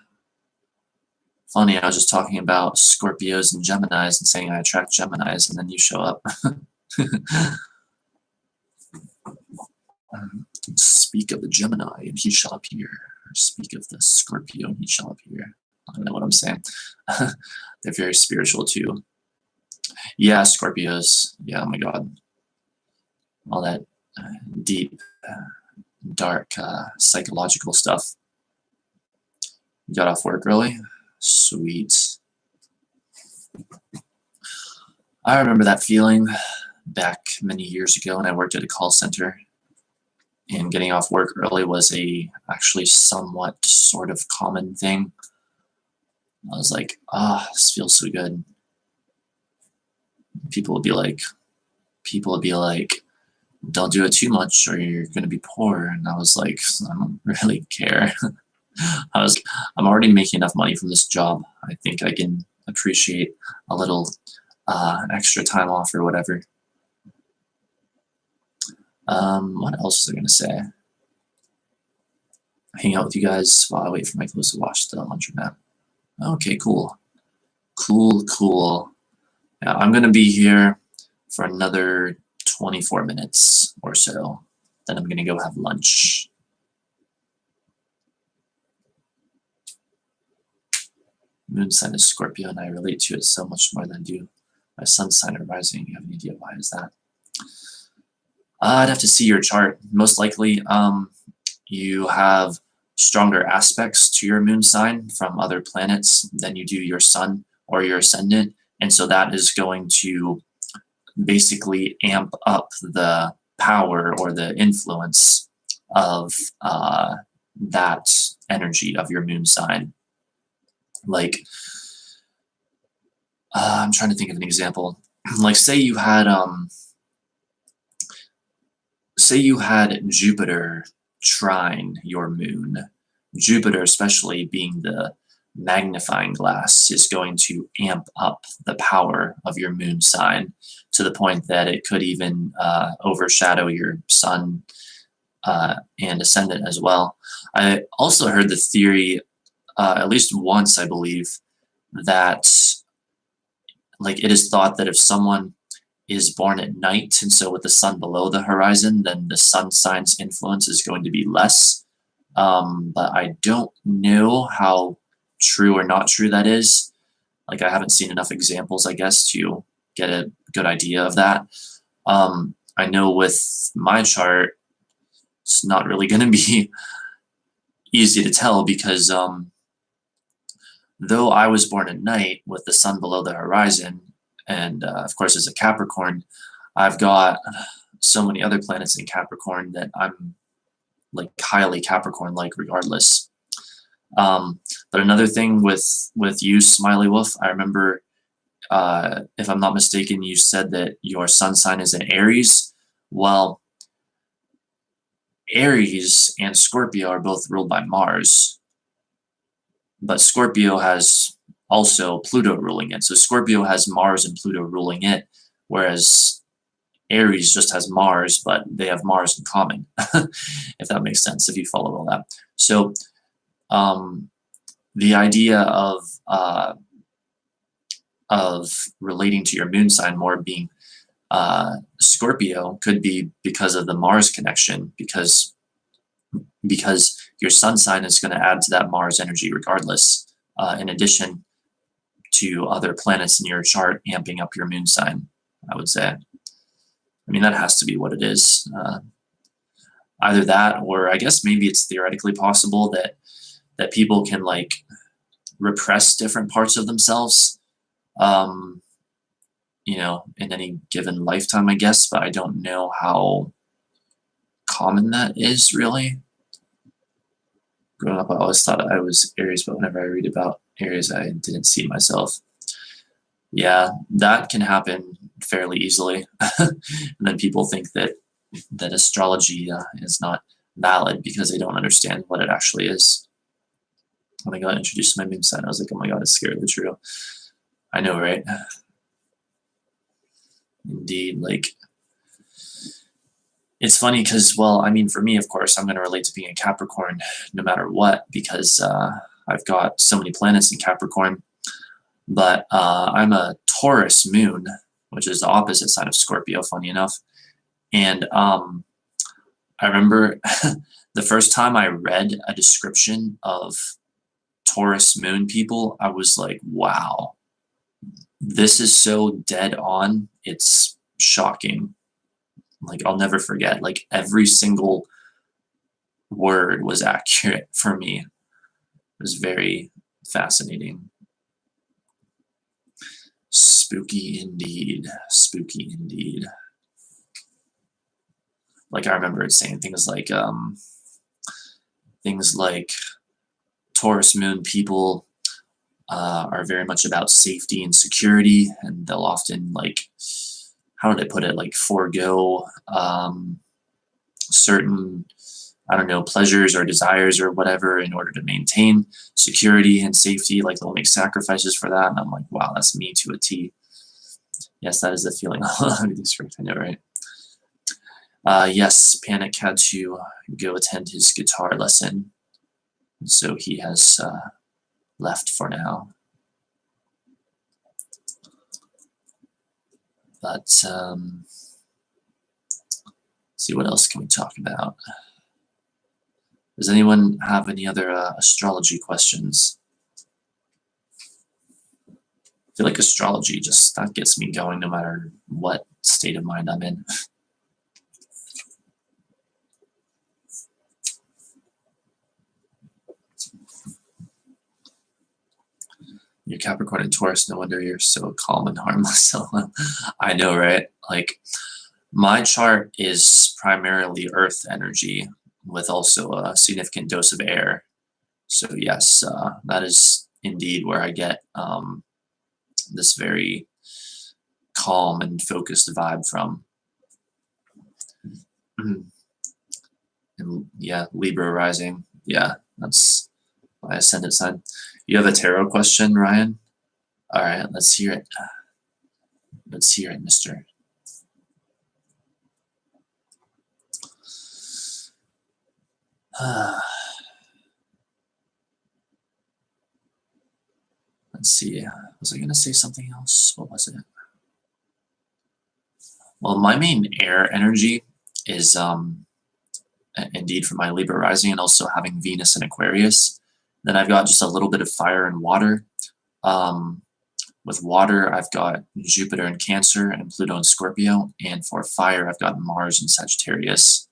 Funny, I was just talking about Scorpios and Geminis and saying I attract Geminis, and then you show up. Speak of the Gemini, and he shall appear. Speak of the Scorpio, and he shall appear. I don't know what I'm saying. They're very spiritual too. Yeah, Scorpios. Yeah, oh my God. All that deep, dark, psychological stuff. You got off work early? Sweet. I remember that feeling back many years ago when I worked at a call center, and getting off work early was actually somewhat sort of common thing. I was like, this feels so good. People would be like, don't do it too much or you're going to be poor. And I was like, I don't really care. I'm already making enough money from this job. I think I can appreciate a little extra time off or whatever. What else was I going to say? Hang out with you guys while I wait for my clothes to wash the laundromat. Okay, cool. Cool. Yeah, I'm going to be here for another 24 minutes or so. Then I'm going to go have lunch. Moon sign is Scorpio, and I relate to it so much more than I do my sun sign or rising. You have any idea why is that? I'd have to see your chart. Most likely, you have stronger aspects to your moon sign from other planets than you do your sun or your ascendant, and so that is going to basically amp up the power or the influence of that energy of your moon sign. Like, I'm trying to think of an example. Like, say you had Jupiter trine your moon. Jupiter, especially being the magnifying glass, is going to amp up the power of your moon sign to the point that it could even overshadow your sun and ascendant as well. I also heard the theory, at least once, I believe, that like it is thought that if someone is born at night, and so with the sun below the horizon, then the sun sign's influence is going to be less. But I don't know how true or not true that is. Like I haven't seen enough examples, I guess, to get a good idea of that. I know with my chart, it's not really going to be easy to tell because though I was born at night with the sun below the horizon, and of course as a Capricorn, I've got so many other planets in Capricorn that I'm like highly Capricorn-like regardless. But another thing with you, Smiley Wolf, I remember, if I'm not mistaken, you said that your sun sign is in Aries. Well, Aries and Scorpio are both ruled by Mars, but Scorpio has also Pluto ruling it. So Scorpio has Mars and Pluto ruling it, whereas Aries just has Mars, but they have Mars in common, if that makes sense, if you follow all that. So the idea of relating to your moon sign more being Scorpio could be because of the Mars connection, because your sun sign is going to add to that Mars energy regardless, in addition to other planets in your chart amping up your moon sign, I would say. I mean, that has to be what it is. Either that, or I guess maybe it's theoretically possible that people can like repress different parts of themselves, you know, in any given lifetime, I guess, but I don't know how common that is really. Growing up, I always thought I was Aries, but whenever I read about Aries, I didn't see myself. Yeah, that can happen fairly easily. And then people think that astrology is not valid because they don't understand what it actually is. When I got introduced to my moon sign, I was like, oh my god, it's scarily true. I know, right? Indeed, like, it's funny because, well, I mean, for me, of course, I'm going to relate to being a Capricorn no matter what, because I've got so many planets in Capricorn. But I'm a Taurus moon, which is the opposite side of Scorpio, funny enough. And I remember the first time I read a description of Taurus moon people, I was like, wow, this is so dead on. It's shocking. Like, I'll never forget, like, every single word was accurate for me. It was very fascinating. Spooky indeed. Spooky indeed. Like, I remember it saying things like Taurus moon people are very much about safety and security, and they'll often, like, how did I put it, like, forego certain, I don't know, pleasures or desires or whatever in order to maintain security and safety. Like, they'll make sacrifices for that, and I'm like, wow, that's me to a T. Yes, that is the feeling. Everything's right, I know, right? Yes, Panic had to go attend his guitar lesson, so he has left for now. But see, what else can we talk about? Does anyone have any other astrology questions? I feel like astrology just, that gets me going no matter what state of mind I'm in. You're Capricorn and Taurus, no wonder you're so calm and harmless. I know, right? Like, my chart is primarily earth energy with also a significant dose of air. So yes, that is indeed where I get this very calm and focused vibe from. And yeah, Libra rising. Yeah, that's my ascendant sign. You have a tarot question, Ryan? All right, let's hear it. Let's hear it, mister. Let's see. Was I going to say something else? What was it? Well, my main air energy is indeed from my Libra rising and also having Venus in Aquarius. Then I've got just a little bit of fire and water. With water, I've got Jupiter in Cancer and Pluto in Scorpio. And for fire, I've got Mars in Sagittarius.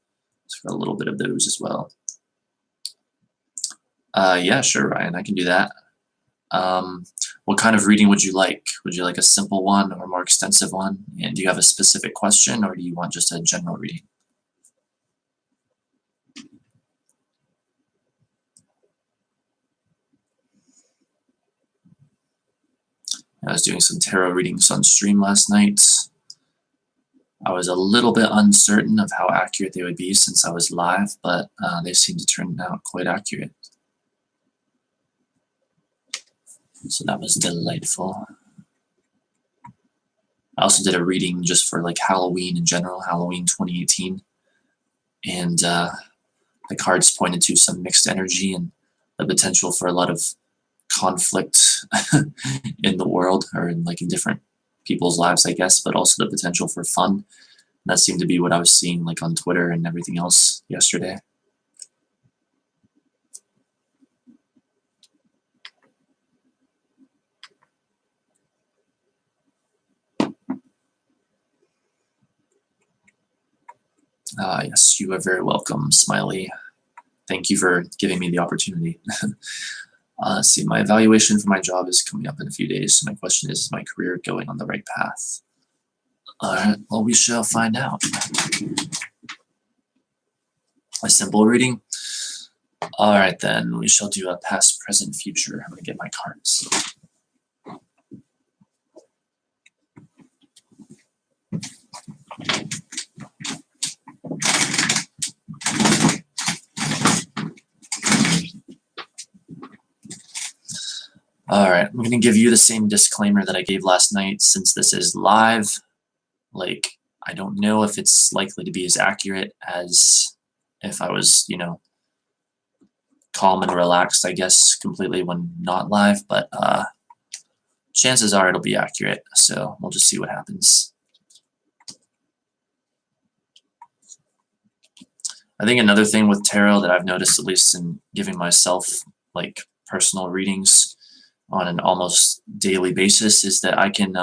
So I've got a little bit of those as well. Yeah, sure, Ryan, I can do that. What kind of reading would you like? Would you like a simple one or a more extensive one? And do you have a specific question, or do you want just a general reading? I was doing some tarot readings on stream last night. I was a little bit uncertain of how accurate they would be since I was live, but they seemed to turn out quite accurate. So that was delightful. I also did a reading just for like Halloween in general, Halloween 2018. And the cards pointed to some mixed energy and the potential for a lot of conflict in the world, or in different people's lives, I guess, but also the potential for fun. And that seemed to be what I was seeing like on Twitter and everything else yesterday. Yes, you are very welcome, Smiley. Thank you for giving me the opportunity. See, my evaluation for my job is coming up in a few days, so my question is my career going on the right path? Alright, well, we shall find out. A simple reading? Alright then, we shall do a past, present, future. I'm gonna get my cards. Alright, I'm gonna give you the same disclaimer that I gave last night. Since this is live, I don't know if it's likely to be as accurate as if I was, calm and relaxed, I guess, completely when not live, but chances are it'll be accurate, so we'll just see what happens. I think another thing with tarot that I've noticed, at least in giving myself personal readings on an almost daily basis, is that I can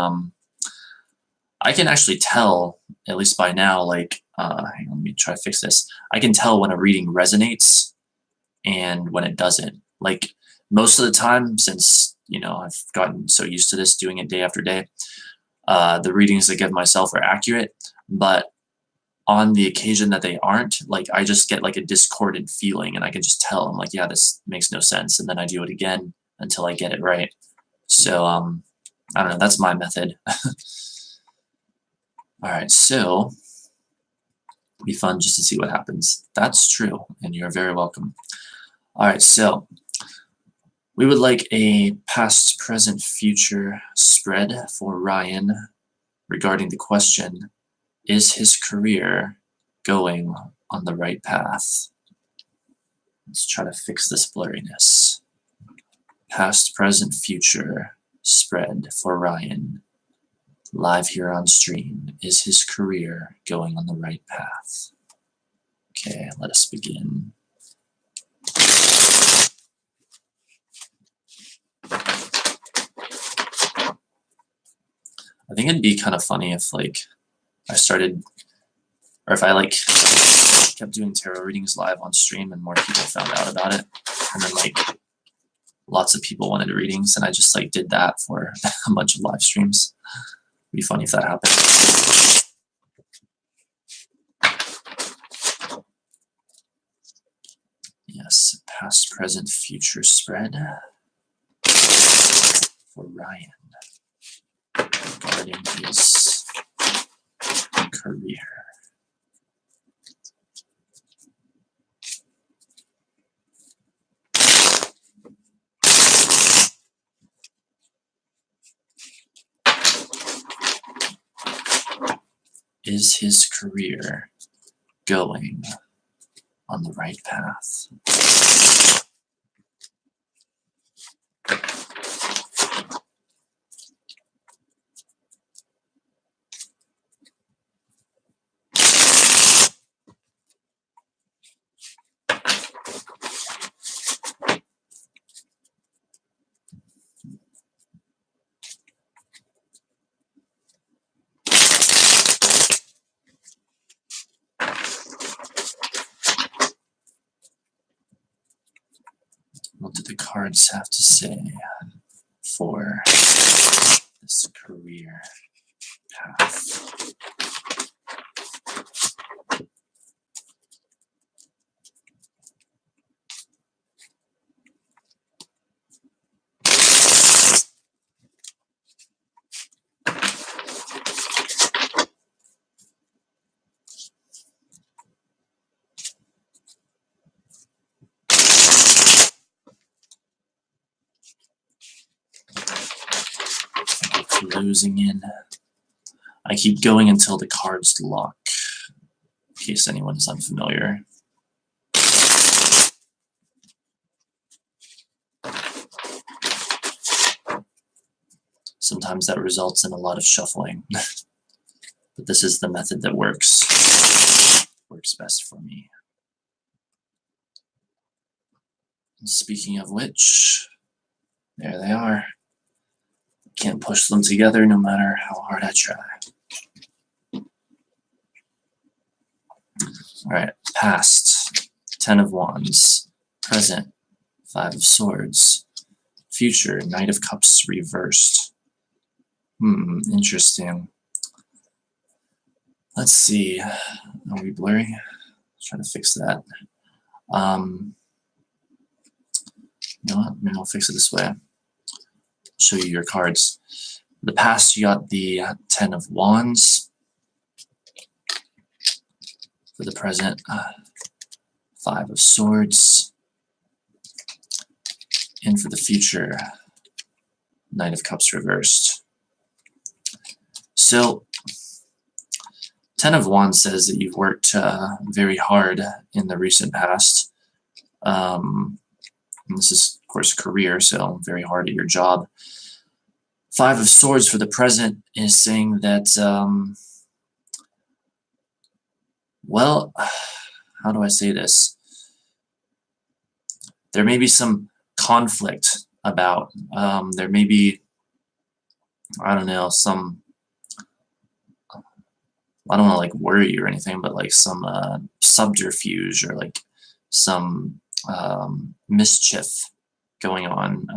actually tell, at least by now, hang on, let me try to fix this. I can tell when a reading resonates and when it doesn't. Most of the time, since I've gotten so used to this, doing it day after day, the readings I give myself are accurate, but on the occasion that they aren't, I just get a discordant feeling, and I can just tell. I'm like, yeah, this makes no sense, and then I do it again until I get it right. So I don't know, that's my method. Alright, so it'll be fun just to see what happens. That's true, and you're very welcome. Alright, so we would like a past, present, future spread for Ryan regarding the question, is his career going on the right path? Let's try to fix this blurriness. Past, present, future spread for Ryan. Live here on stream. Is his career going on the right path? Okay, let us begin. I think it'd be kind of funny if I started, or if I kept doing tarot readings live on stream and more people found out about it, and then lots of people wanted readings, and I just did that for a bunch of live streams. It'd be funny if that happened. Yes, past, present, future spread for Ryan regarding his career. Is his career going on the right path? What do the cards have to say? for this career path. Closing in. I keep going until the cards lock, in case anyone is unfamiliar. Sometimes that results in a lot of shuffling, but this is the method that works best for me. And speaking of which, there they are. Can't push them together no matter how hard I try. All right, past, 10 of Wands. Present, 5 of Swords. Future, Knight of Cups reversed. Interesting. Let's see. Are we blurry? Trying to fix that. You know what? Maybe I'll fix it this way. Show you your cards. The past, you got the 10 of Wands. For the present, 5 of Swords. And for the future, Knight of Cups reversed. So, 10 of Wands says that you've worked very hard in the recent past. And this is, of course, career, so very hard at your job. 5 of Swords for the present is saying that, well, how do I say this? There may be some conflict about, there may be, I don't know, some, I don't want to like worry you or anything, but like some subterfuge or like some mischief going on,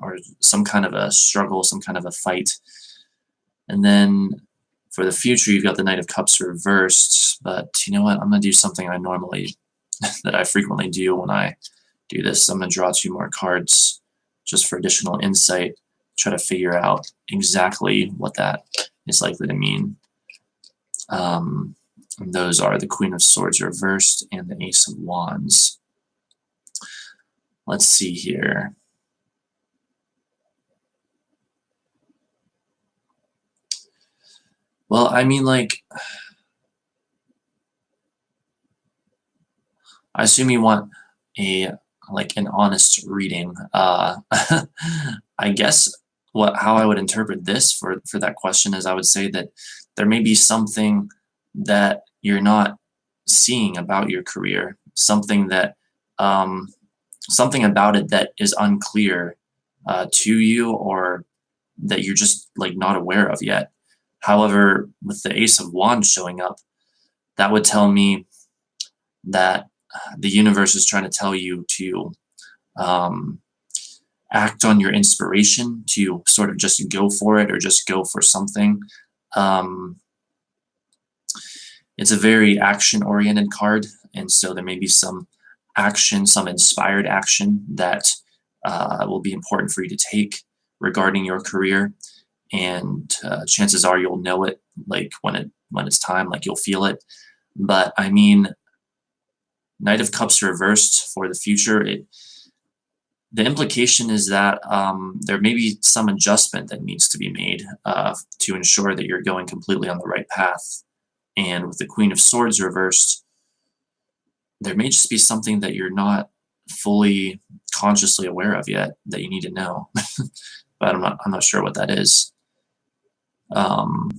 or some kind of a struggle, some kind of a fight. And then for the future, you've got the Knight of Cups reversed, but you know what? I'm going to do something I normally, that I frequently do when I do this. I'm going to draw 2 more cards just for additional insight, try to figure out exactly what that is likely to mean. And those are the Queen of Swords reversed and the Ace of Wands. Let's see here. Well, I mean, like, I assume you want an honest reading. I guess how I would interpret this for that question is I would say that there may be something that you're not seeing about your career, something that something about it that is unclear to you, or that you're just like not aware of yet. However, with the Ace of Wands showing up, that would tell me that the universe is trying to tell you to act on your inspiration, to sort of just go for it or just go for something. It's a very action-oriented card, and so there may be some action, some inspired action that will be important for you to take regarding your career. And chances are you'll know it, like when it's time, like you'll feel it. But I mean, Knight of Cups reversed for the future. The implication is that there may be some adjustment that needs to be made to ensure that you're going completely on the right path. And with the Queen of Swords reversed, there may just be something that you're not fully consciously aware of yet that you need to know. But I'm not sure what that is. Of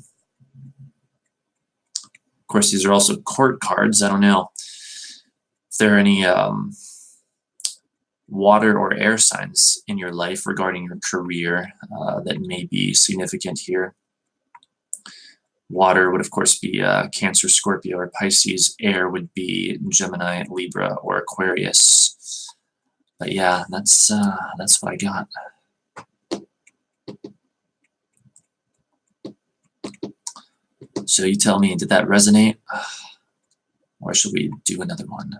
course, these are also court cards. I don't know if there are any water or air signs in your life regarding your career that may be significant here. Water would, of course, be Cancer, Scorpio, or Pisces. Air would be Gemini, Libra, or Aquarius. But yeah, that's what I got. So you tell me, did that resonate? Or should we do another one?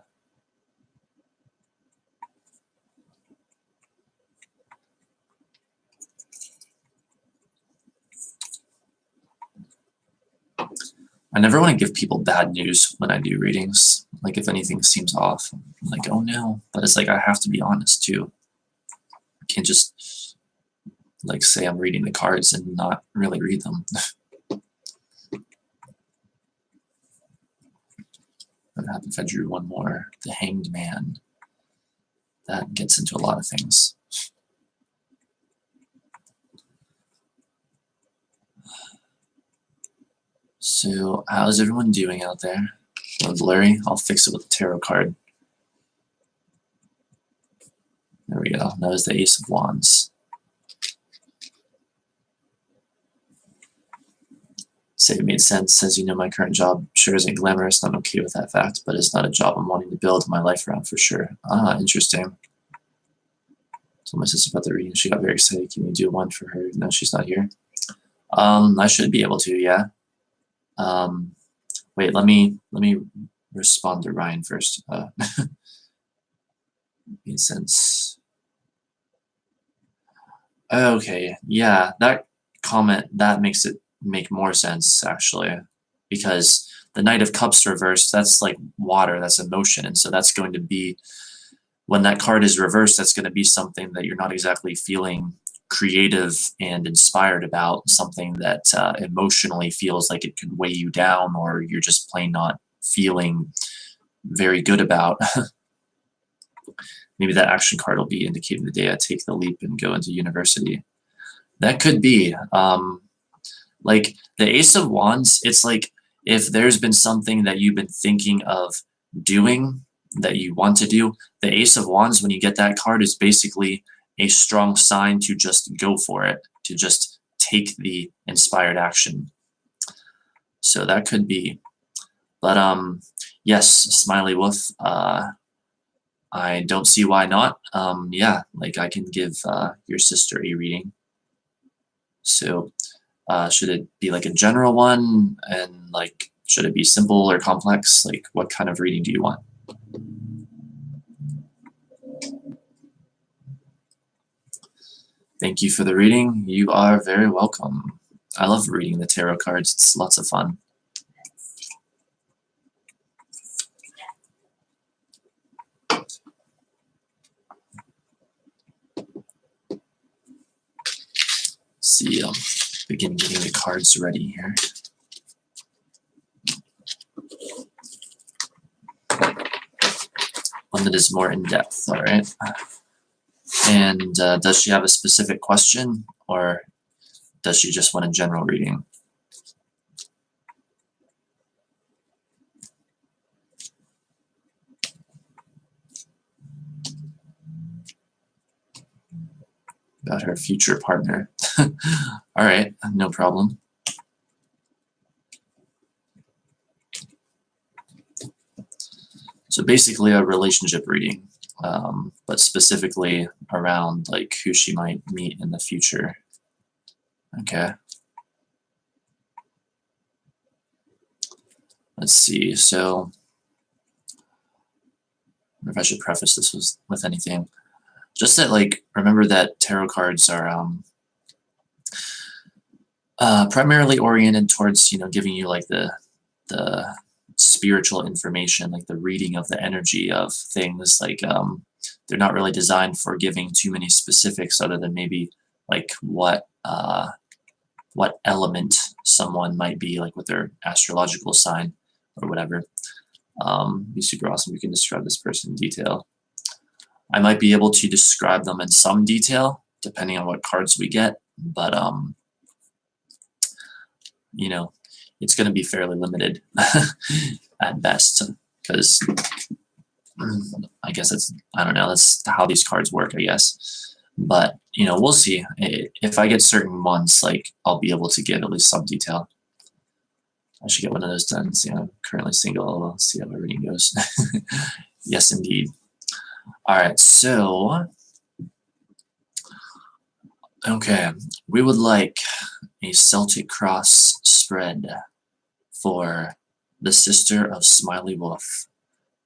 I never want to give people bad news when I do readings. Like if anything seems off, I'm like, oh no. But it's like I have to be honest too. I can't just like say I'm reading the cards and not really read them. What happened if I drew one more? The Hanged Man. That gets into a lot of things. So, how's everyone doing out there? A little blurry? I'll fix it with the tarot card. There we go. That was the Ace of Wands. Say it made sense. Says, you know, my current job sure isn't glamorous. I'm okay with that fact, but it's not a job I'm wanting to build my life around for sure. Ah, interesting. Told my sister about the reading. She got very excited. Can you do one for her? No, she's not here. I should be able to, yeah. Wait, let me respond to Ryan first. In sense. Okay, yeah, that comment that makes it make more sense actually, because the Knight of Cups reversed, that's like water, that's emotion, and so that's going to be when that card is reversed, that's going to be something that you're not exactly feeling creative and inspired about, something that emotionally feels like it could weigh you down, or you're just plain not feeling very good about. Maybe that action card will be indicating the day I take the leap and go into university. That could be. Like the Ace of Wands, it's like if there's been something that you've been thinking of doing that you want to do, the Ace of Wands, when you get that card, is basically a strong sign to just go for it, to just take the inspired action. So that could be. But yes, Smiley Wolf, I don't see why not. Yeah, like I can give your sister a reading. So should it be like a general one, and like should it be simple or complex? Like what kind of reading do you want? Thank you for the reading. You are very welcome. I love reading the tarot cards. It's lots of fun. See, begin getting the cards ready here. One that is more in depth, all right? And does she have a specific question, or does she just want a general reading? About her future partner. All right, no problem. So basically a relationship reading, but specifically around like who she might meet in the future. Okay. Let's see. So I wonder if I should preface this with anything. Just that, like, remember that tarot cards are primarily oriented towards, you know, giving you like the spiritual information, like the reading of the energy of things. Like they're not really designed for giving too many specifics, other than maybe like what element someone might be, like with their astrological sign or whatever. Be super awesome. We can describe this person in detail. I might be able to describe them in some detail depending on what cards we get, but you know, it's going to be fairly limited at best, because I guess I don't know, that's how these cards work, I guess. But you know, we'll see. If I get certain ones, like I'll be able to give at least some detail. I should get one of those done. See, I'm currently single. Let's see how my reading goes. Yes, indeed. All right, so okay, we would like a Celtic cross spread. for the sister of Smiley Wolf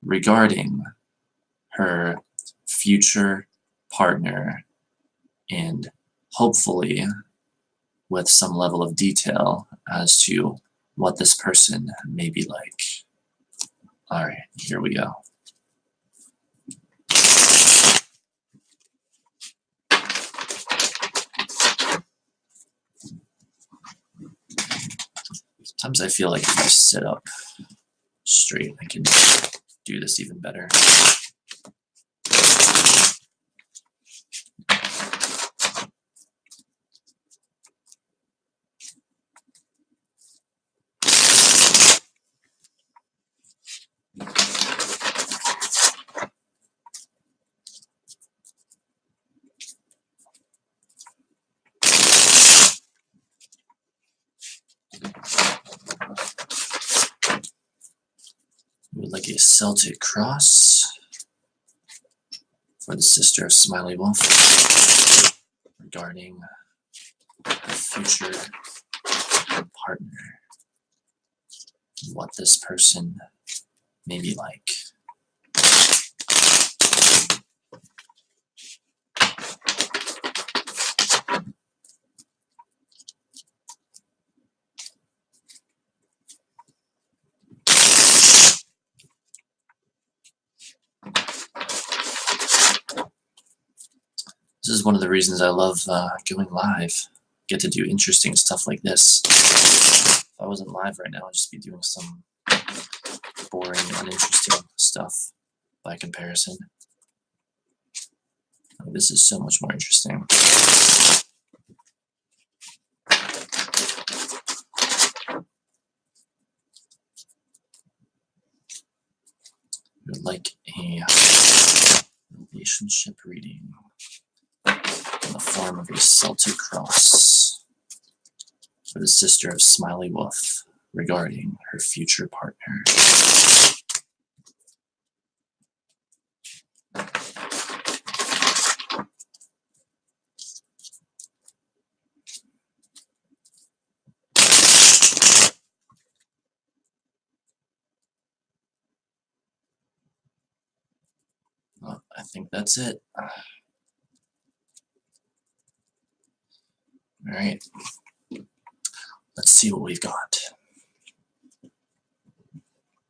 regarding her future partner, and hopefully with some level of detail as to what this person may be like. All right, here we go. Sometimes I feel like if I sit up straight, I can do this even better. We would like a Celtic cross for the sister of Smiley Wolf regarding a future partner, what this person may be like. This is one of the reasons I love going live. Get to do interesting stuff like this. If I wasn't live right now, I'd just be doing some boring, uninteresting stuff by comparison. This is so much more interesting. We would like a relationship reading in the form of a Celtic cross for the sister of Smiley Wolf regarding her future partner. Well, I think that's it. All right, let's see what we've got.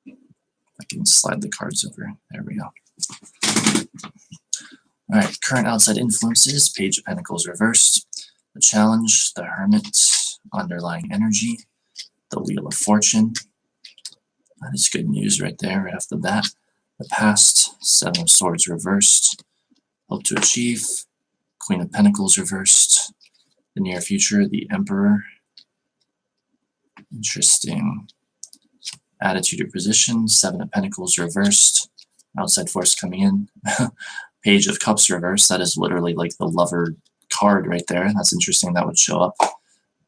I can slide the cards over. There we go. All right, current outside influences, Page of Pentacles reversed, the Challenge, the Hermit, underlying energy, the Wheel of Fortune. That is good news right there, right off the bat. The Past, Seven of Swords reversed, Hope to Achieve, Queen of Pentacles reversed, the Near Future, the Emperor. Interesting. Attitude or position, Seven of Pentacles reversed, outside force coming in. Page of Cups reversed, that is literally like the lover card right there. That's interesting, that would show up.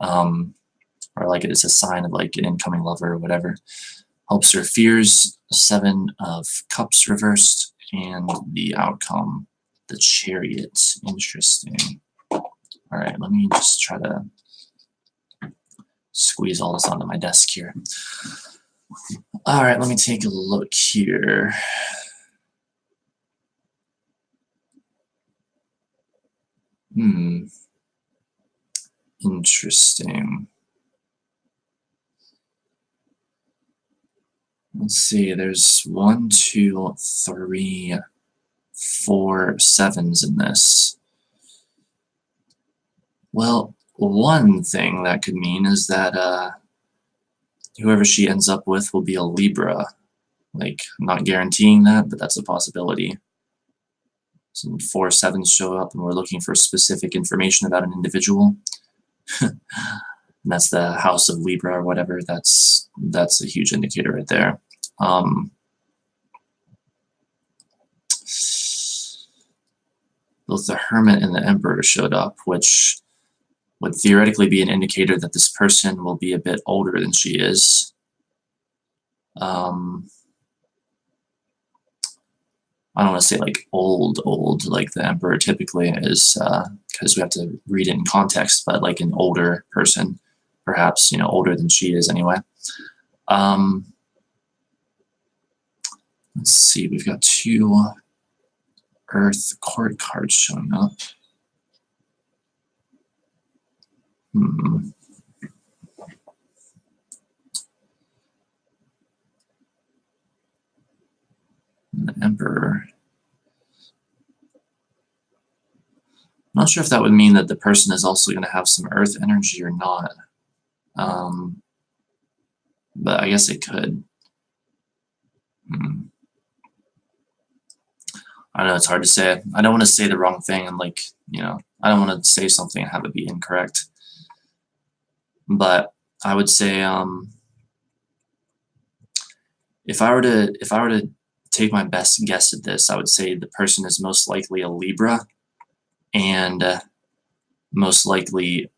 Or like it's a sign of like an incoming lover or whatever. Hopes or fears, Seven of Cups reversed, and the outcome, the Chariot. Interesting. All right, let me just try to squeeze all this onto my desk here. All right, let me take a look here. Interesting. Let's see, there's 1, 2, 3, 4 sevens in this. Well, one thing that could mean is that whoever she ends up with will be a Libra. Like, I'm not guaranteeing that, but that's a possibility. Some 4 sevens show up and we're looking for specific information about an individual. And that's the House of Libra or whatever. That's a huge indicator right there. Both the Hermit and the Emperor showed up, which would theoretically be an indicator that this person will be a bit older than she is. I don't want to say like old like the Emperor typically is, because we have to read it in context, but like an older person, perhaps, you know, older than she is anyway. Let's see, we've got 2 Earth court cards showing up. The Emperor. I'm not sure if that would mean that the person is also going to have some Earth energy or not. But I guess it could. I don't know, it's hard to say. I don't want to say the wrong thing and I don't want to say something and have it be incorrect. But I would say if I were to take my best guess at this, I would say the person is most likely a Libra and most likely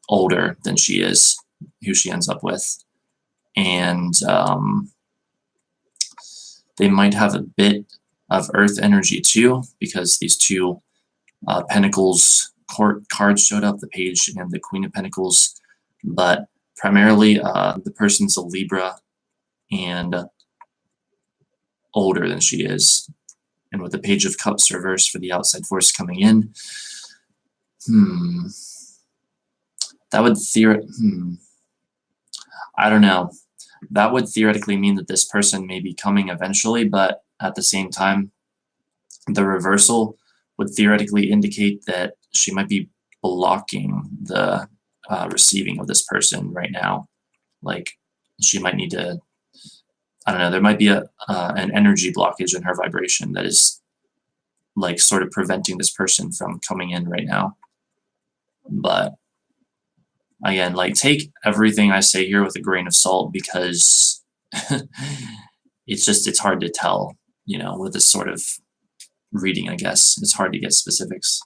older than she is, who she ends up with. And they might have a bit of Earth energy too, because these 2 Pentacles court cards showed up, the Page and the Queen of Pentacles. But primarily, the person's a Libra and older than she is. And with the Page of Cups reversed for the outside force coming in, that would I don't know. That would theoretically mean that this person may be coming eventually, but at the same time, the reversal would theoretically indicate that she might be blocking the receiving of this person right now. Like, she might need to, I don't know, there might be an energy blockage in her vibration that is like sort of preventing this person from coming in right now. But again, like, take everything I say here with a grain of salt, because it's hard to tell, with this sort of reading, I guess. It's hard to get specifics.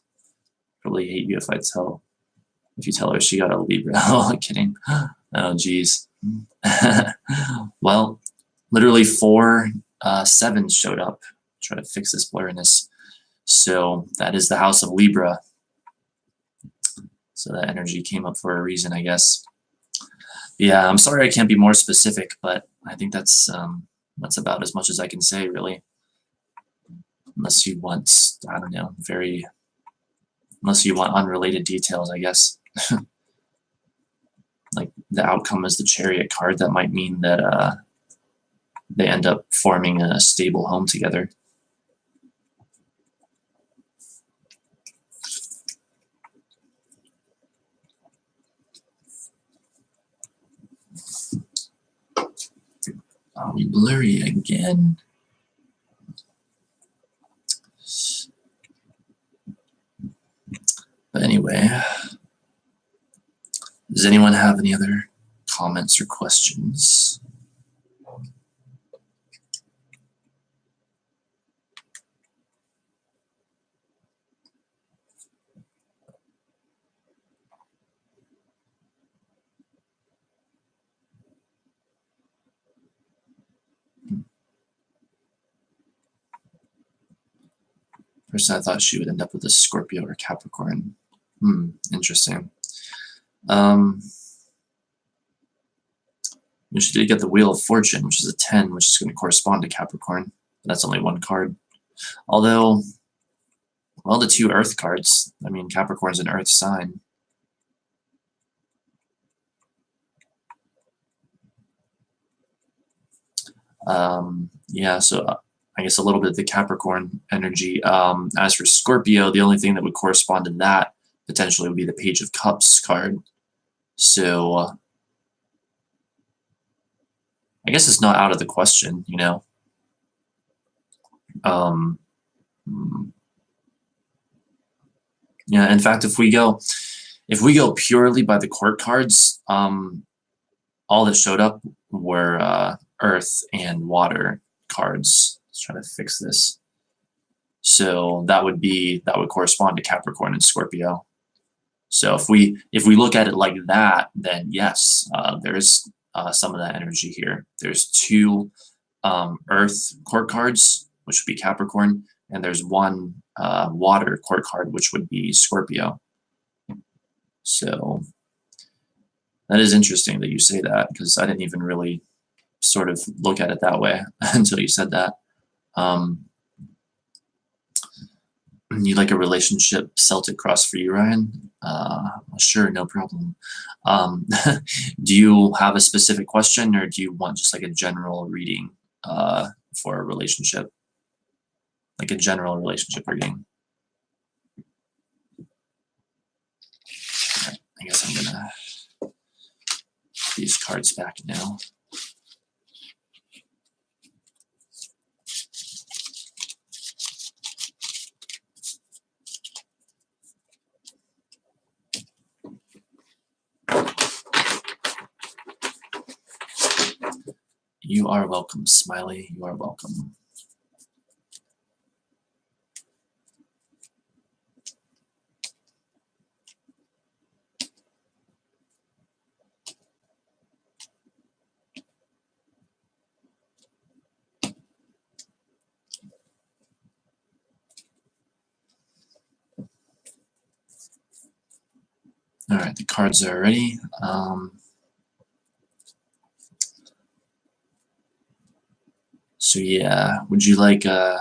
Probably hate you if you tell her she got a Libra. Oh, I'm kidding. Oh, geez. Well, literally 4 sevens showed up. Try to fix this blurriness. So that is the house of Libra. So that energy came up for a reason, I guess. Yeah, I'm sorry I can't be more specific, but I think that's about as much as I can say, really. Unless you want, I don't know, unless you want unrelated details, I guess. Like, the outcome is the Chariot card. That might mean that they end up forming a stable home together. Are we blurry again? But anyway, does anyone have any other comments or questions? First, I thought she would end up with a Scorpio or Capricorn. Interesting. She did get the Wheel of Fortune, which is a 10, which is going to correspond to Capricorn. But that's only 1 card. Although, well, the 2 Earth cards, I mean, Capricorn's an Earth sign. Yeah, so I guess a little bit of the Capricorn energy. As for Scorpio, the only thing that would correspond to that potentially would be the Page of Cups card. So I guess it's not out of the question, Yeah, in fact, if we go purely by the court cards, all that showed up were Earth and Water cards. Let's try to fix this. So that would correspond to Capricorn and Scorpio. So if we look at it like that, then yes, there's some of that energy here. There's 2 Earth court cards, which would be Capricorn, and there's 1 Water court card, which would be Scorpio. So that is interesting that you say that, because I didn't even really sort of look at it that way until you said that. You'd like a relationship Celtic cross for you, Ryan? Sure, no problem. Do you have a specific question, or do you want just like a general reading for a relationship? Like a general relationship reading? Right, I guess I'm gonna put these cards back now. You are welcome, Smiley. You are welcome. All right, the cards are ready. So yeah, would you like, do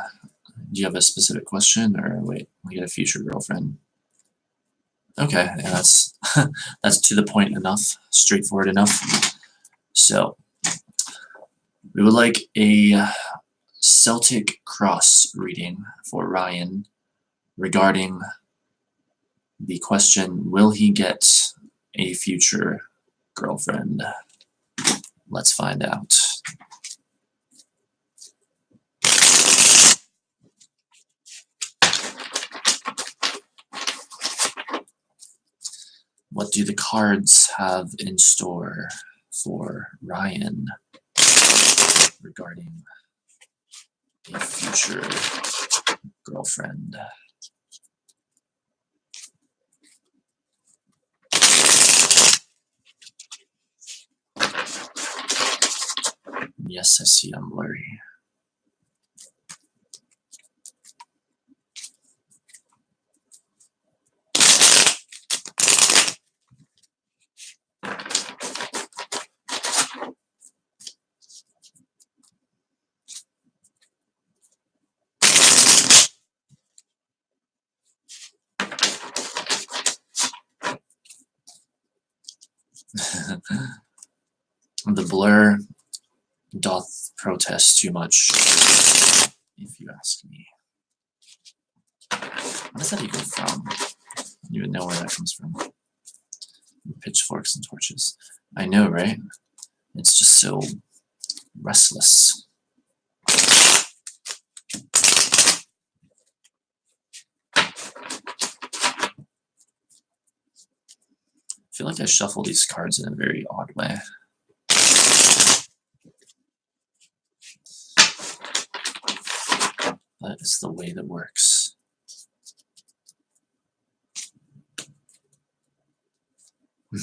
you have a specific question, or wait, we get a future girlfriend? Okay, yeah, that's that's to the point enough, straightforward enough. So we would like a Celtic cross reading for Ryan regarding the question, will he get a future girlfriend? Let's find out. What do the cards have in store for Ryan regarding a future girlfriend? Yes, I see I'm blurry. The blur doth protest too much, if you ask me. What is that even from? I don't even know where that comes from. Pitchforks and torches. I know, right? It's just so restless. I feel like I shuffle these cards in a very odd way. But it's the way that works. You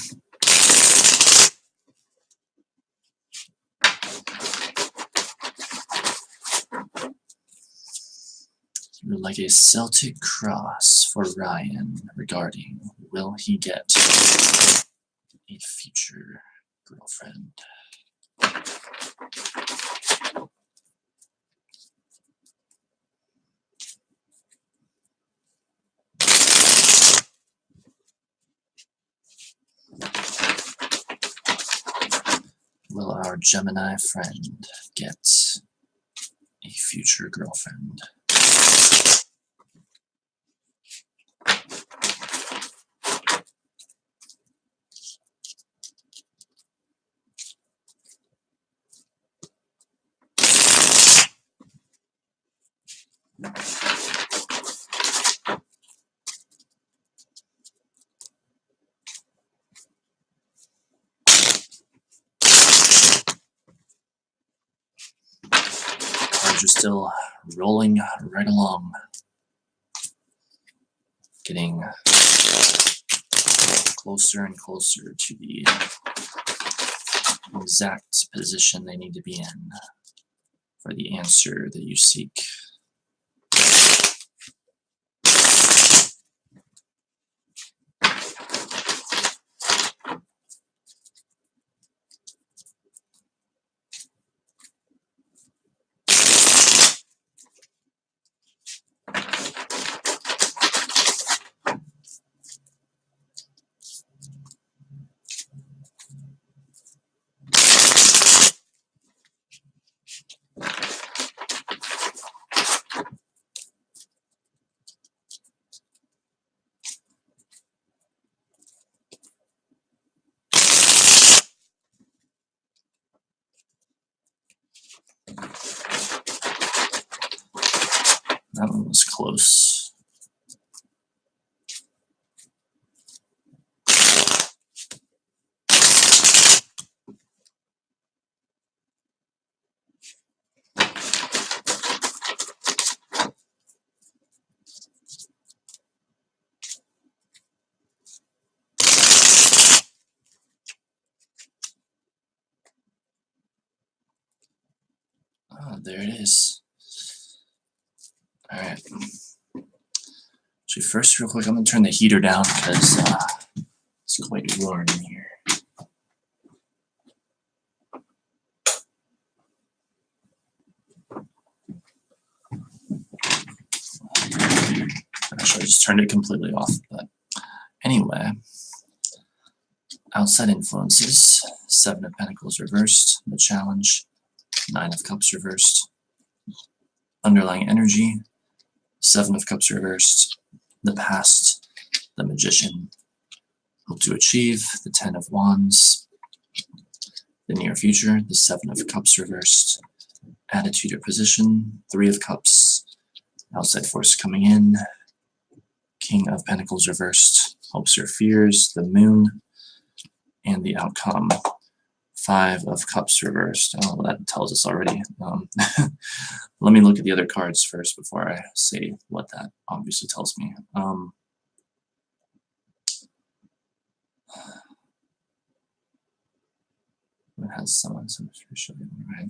would like a Celtic cross for Ryan regarding, will he get a future girlfriend? Will our Gemini friend get a future girlfriend? Cards are still rolling right along, getting closer and closer to the exact position they need to be in for the answer that you seek. That one was close. Oh, there it is. All right. Actually, first, real quick, I'm gonna turn the heater down because it's quite warm in here. Actually, I just turned it completely off. But anyway, outside influences: 7 of Pentacles reversed, the challenge; 9 of Cups reversed. Underlying energy: 7 of Cups reversed, the past, the Magician. Hope to achieve: the 10 of Wands. The near future: the 7 of Cups reversed. Attitude or position: 3 of Cups. Outside force coming in: King of Pentacles reversed. Hopes or fears: the Moon. And the outcome: 5 of Cups reversed. Oh, well, that tells us already. Let me look at the other cards first before I say what that obviously tells me. It has someone. Right.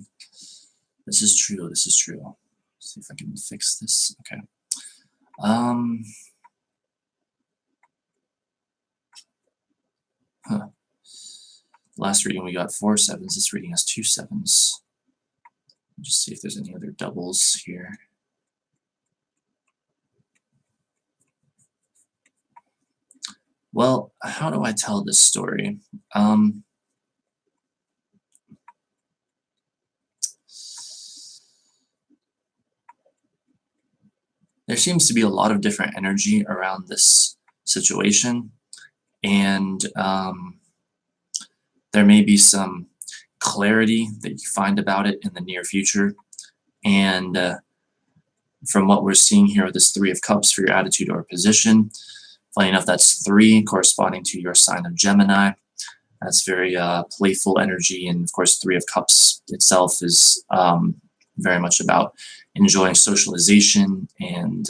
This is true. This is true. Let's see if I can fix this. Okay. Last reading we got 4 sevens. This reading has 2 sevens. Just see if there's any other doubles here. Well, how do I tell this story? There seems to be a lot of different energy around this situation, and there may be some clarity that you find about it in the near future. And from what we're seeing here with this 3 of Cups for your attitude or position, funny enough, that's 3 corresponding to your sign of Gemini. That's very playful energy, and of course 3 of Cups itself is very much about enjoying socialization and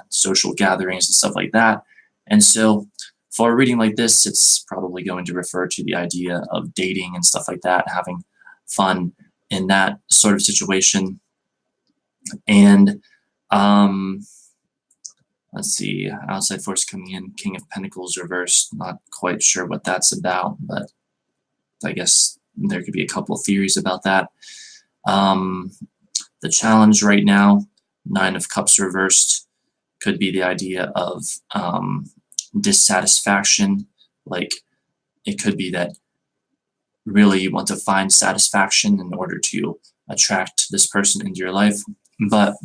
social gatherings and stuff like that. And so for a reading like this, it's probably going to refer to the idea of dating and stuff like that, having fun in that sort of situation. And let's see, outside force coming in, King of Pentacles reversed. Not quite sure what that's about, but I guess there could be a couple theories about that. The challenge right now, 9 of Cups reversed, could be the idea of dissatisfaction. Like, it could be that really you want to find satisfaction in order to attract this person into your life. But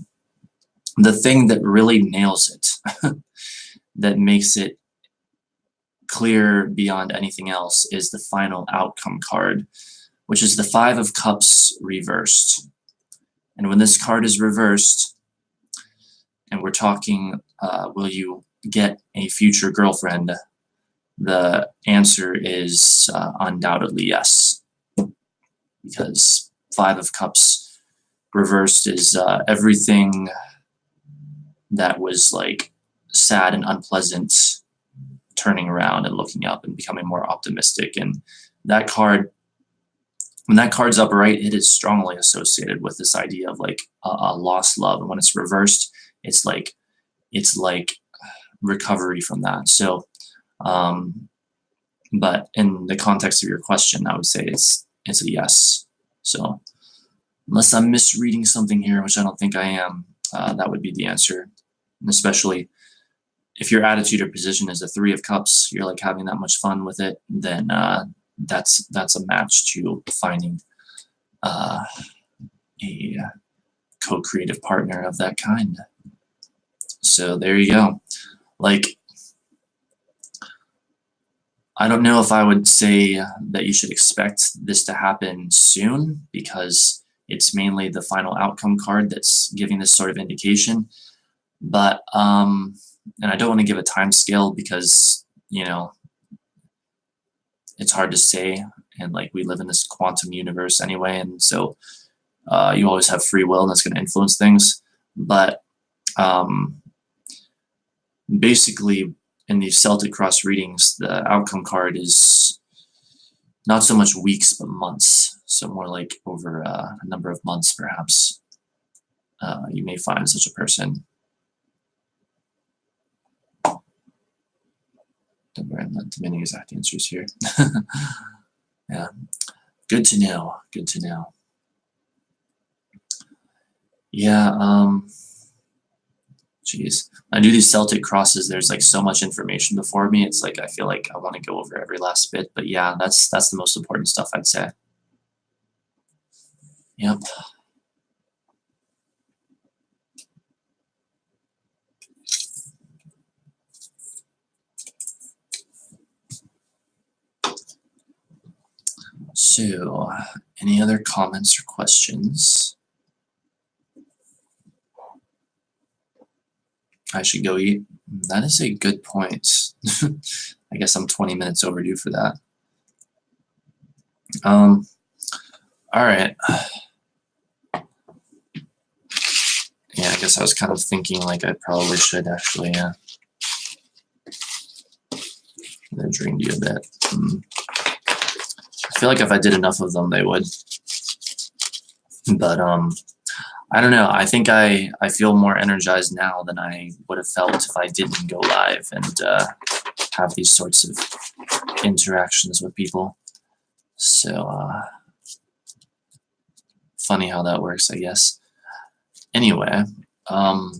the thing that really nails it, that makes it clear beyond anything else, is the final outcome card, which is the 5 of Cups reversed. And when this card is reversed, and we're talking, will you get a future girlfriend? The answer is undoubtedly yes. Because 5 of Cups reversed is everything that was like sad and unpleasant turning around and looking up and becoming more optimistic. And that card, when that card's upright, it is strongly associated with this idea of like a lost love. And when it's reversed, it's like recovery from that. So, but in the context of your question, I would say it's a yes. So unless I'm misreading something here, which I don't think I am, that would be the answer. And especially if your attitude or position is a 3 of Cups, you're like having that much fun with it, then that's a match to finding a co-creative partner of that kind. So there you go. Like, I don't know if I would say that you should expect this to happen soon, because it's mainly the final outcome card that's giving this sort of indication. But and I don't want to give a time scale because it's hard to say, and like we live in this quantum universe anyway, and so you always have free will, and that's going to influence things. But um, basically, in these Celtic Cross readings, the outcome card is not so much weeks but months, so more like over a number of months, perhaps. You may find such a person. I'm not demanding exact answers here. Yeah, good to know. Good to know. Yeah. Jeez, I do these Celtic crosses. There's like so much information before me. It's like I feel like I want to go over every last bit. But yeah, that's the most important stuff, I'd say. Yep. So, any other comments or questions? I should go eat. That is a good point. I guess I'm 20 minutes overdue for that. All right. Yeah, I guess I was kind of thinking like I probably should actually I dreamed you a bit. I feel like if I did enough of them, they would. But I don't know. I think I feel more energized now than I would have felt if I didn't go live and have these sorts of interactions with people. So funny how that works, I guess. Anyway, all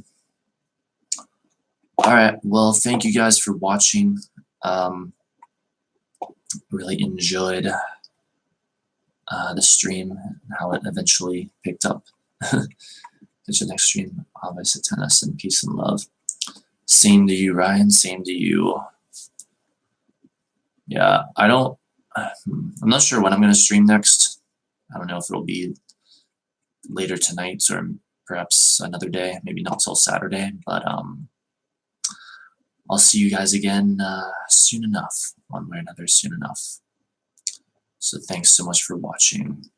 right. Well, thank you guys for watching. Really enjoyed the stream and how it eventually picked up. Catch the next stream. Always tennis and peace and love. Same to you, Ryan. Same to you. Yeah, I'm not sure when I'm going to stream next. I don't know if it'll be later tonight or perhaps another day, maybe not till Saturday, but I'll see you guys again soon enough, one way or another, soon enough. So thanks so much for watching.